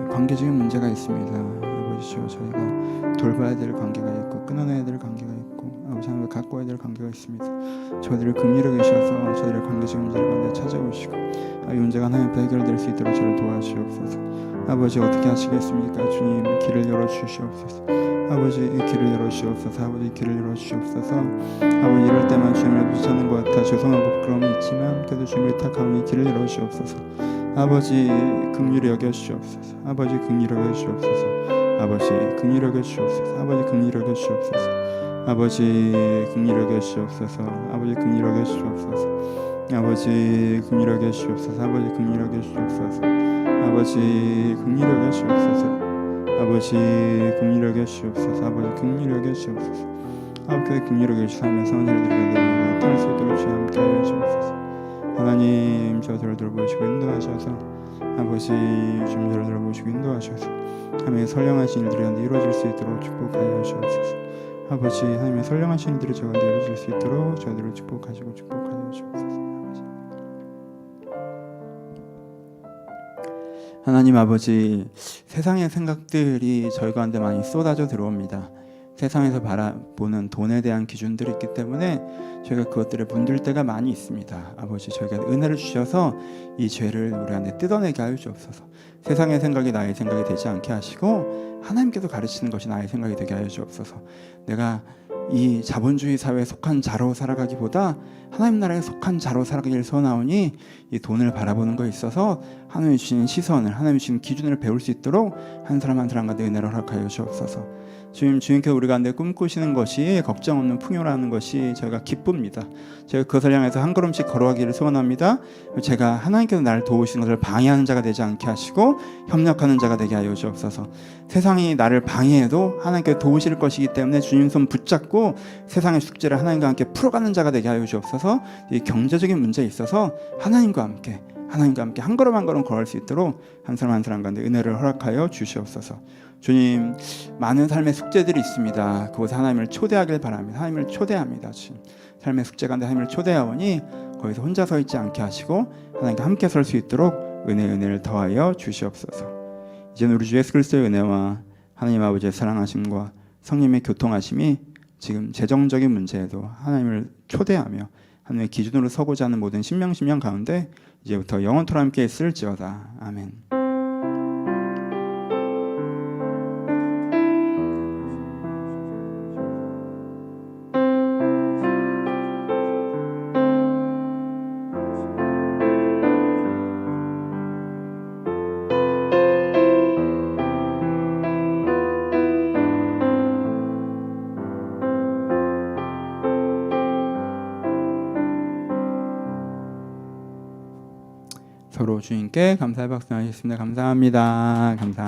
관계적인 문제가 있습니다. 아버지 주여 저희가 돌봐야 될 관계가 있고 끊어내야 될 관계가 있고 아버지 하나님을 갖고 와야 될 관계가 있습니다. 저희들을 긍휼히 계셔서 저희들의 관계적인 문제를 가운데 찾아오시고 이 문제가 하나님 앞에 해결될 수 있도록 저를 도와주시옵소서. 아버지 어떻게 하시겠습니까? 주님 길을 열어주시옵소서. 아버지 이 길을 열어주시옵소서. 아버지 길을 열어주시옵소서. 아버지 이럴 때만 주님을 부르는 것 같아 죄송하고 부끄러움이 있지만 그래도 주님을 택하오니 길을 열어주시옵소서. 아버지 긍휼히 여겨주시옵소서. 아버지 긍휼히 여겨주시옵소서. 아버지 긍휼히 여겨주시옵소서. 아버지 긍휼히 여겨주시옵소서. 아버지 긍휼히 여겨주시옵소서. 아버지 긍휼히 여겨주시옵소서. 아버지 긍휼히 여겨주시옵소서. 아버지 긍휼히 여겨주시옵소서. 아버지 긍휼히 여겨주시옵소서. 아버지 긍휼히 여겨주시옵소서. 아버지 긍휼히 여겨주시옵소서. 아버지 긍휼히 여겨주시며 선을 드리게 되어 나타날 수 있도록 주여 함께하여 주옵소서. 하나님 저들을 돌보시고 인도하셔서 아버지 좀 저를 돌보시고 인도하셔서 하나님의 선량하신 일들이 가운데 이루어질 수 있도록 축복하여 주옵소서. 아버지 하나님의 선량하신 일들이 저 가운데 이루어질 수 있도록 저들을 축복하시고 축복하여 주옵소서. 하나님 아버지 세상의 생각들이 저희 가운데 많이 쏟아져 들어옵니다. 세상에서 바라보는 돈에 대한 기준들이 있기 때문에 저희가 그것들을 문들 때가 많이 있습니다. 아버지 저희가 은혜를 주셔서 이 죄를 우리 안에 뜯어내게 하여 주옵소서. 세상의 생각이 나의 생각이 되지 않게 하시고 하나님께서 가르치는 것이 나의 생각이 되게 하여 주옵소서. 내가 이 자본주의 사회에 속한 자로 살아가기보다 하나님 나라에 속한 자로 살아가기를 소원하오니 이 돈을 바라보는 것에 있어서 하나님이 주신 시선을 하나님이 주신 기준을 배울 수 있도록 한 사람 한 사람 가운데 은혜를 허락하여 주옵소서. 주님께서 우리 가운데 꿈꾸시는 것이 걱정 없는 풍요라는 것이 저희가 기쁩니다. 저희가 그것을 향해서 한 걸음씩 걸어가기를 소원합니다. 제가 하나님께서 나를 도우시는 것을 방해하는 자가 되지 않게 하시고 협력하는 자가 되게 하여 주옵소서. 세상이 나를 방해해도 하나님께서 도우실 것이기 때문에 주님 손 붙잡고 세상의 숙제를 하나님과 함께 풀어가는 자가 되게 하여 주옵소서. 이 경제적인 문제에 있어서 하나님과 함께 한 걸음 한 걸음 걸을 수 있도록 한 사람 한 사람 가운데 은혜를 허락하여 주시옵소서. 주님 많은 삶의 숙제들이 있습니다. 그곳에 하나님을 초대하길 바랍니다. 하나님을 초대합니다. 주님 삶의 숙제 가운데 하나님을 초대하오니 거기서 혼자 서 있지 않게 하시고 하나님과 함께 설 수 있도록 은혜를 더하여 주시옵소서. 이제는 우리 주 예수 그리스도의 은혜와 하나님 아버지의 사랑하심과 성령의 교통하심이 지금 재정적인 문제에도 하나님을 초대하며 하나님의 기준으로 서고자 하는 모든 심령 가운데 이제부터 영원토록 함께 있을지어다. 아멘. 서로 주님께 감사의 박수 하겠습니다. 감사합니다. 감사합니다.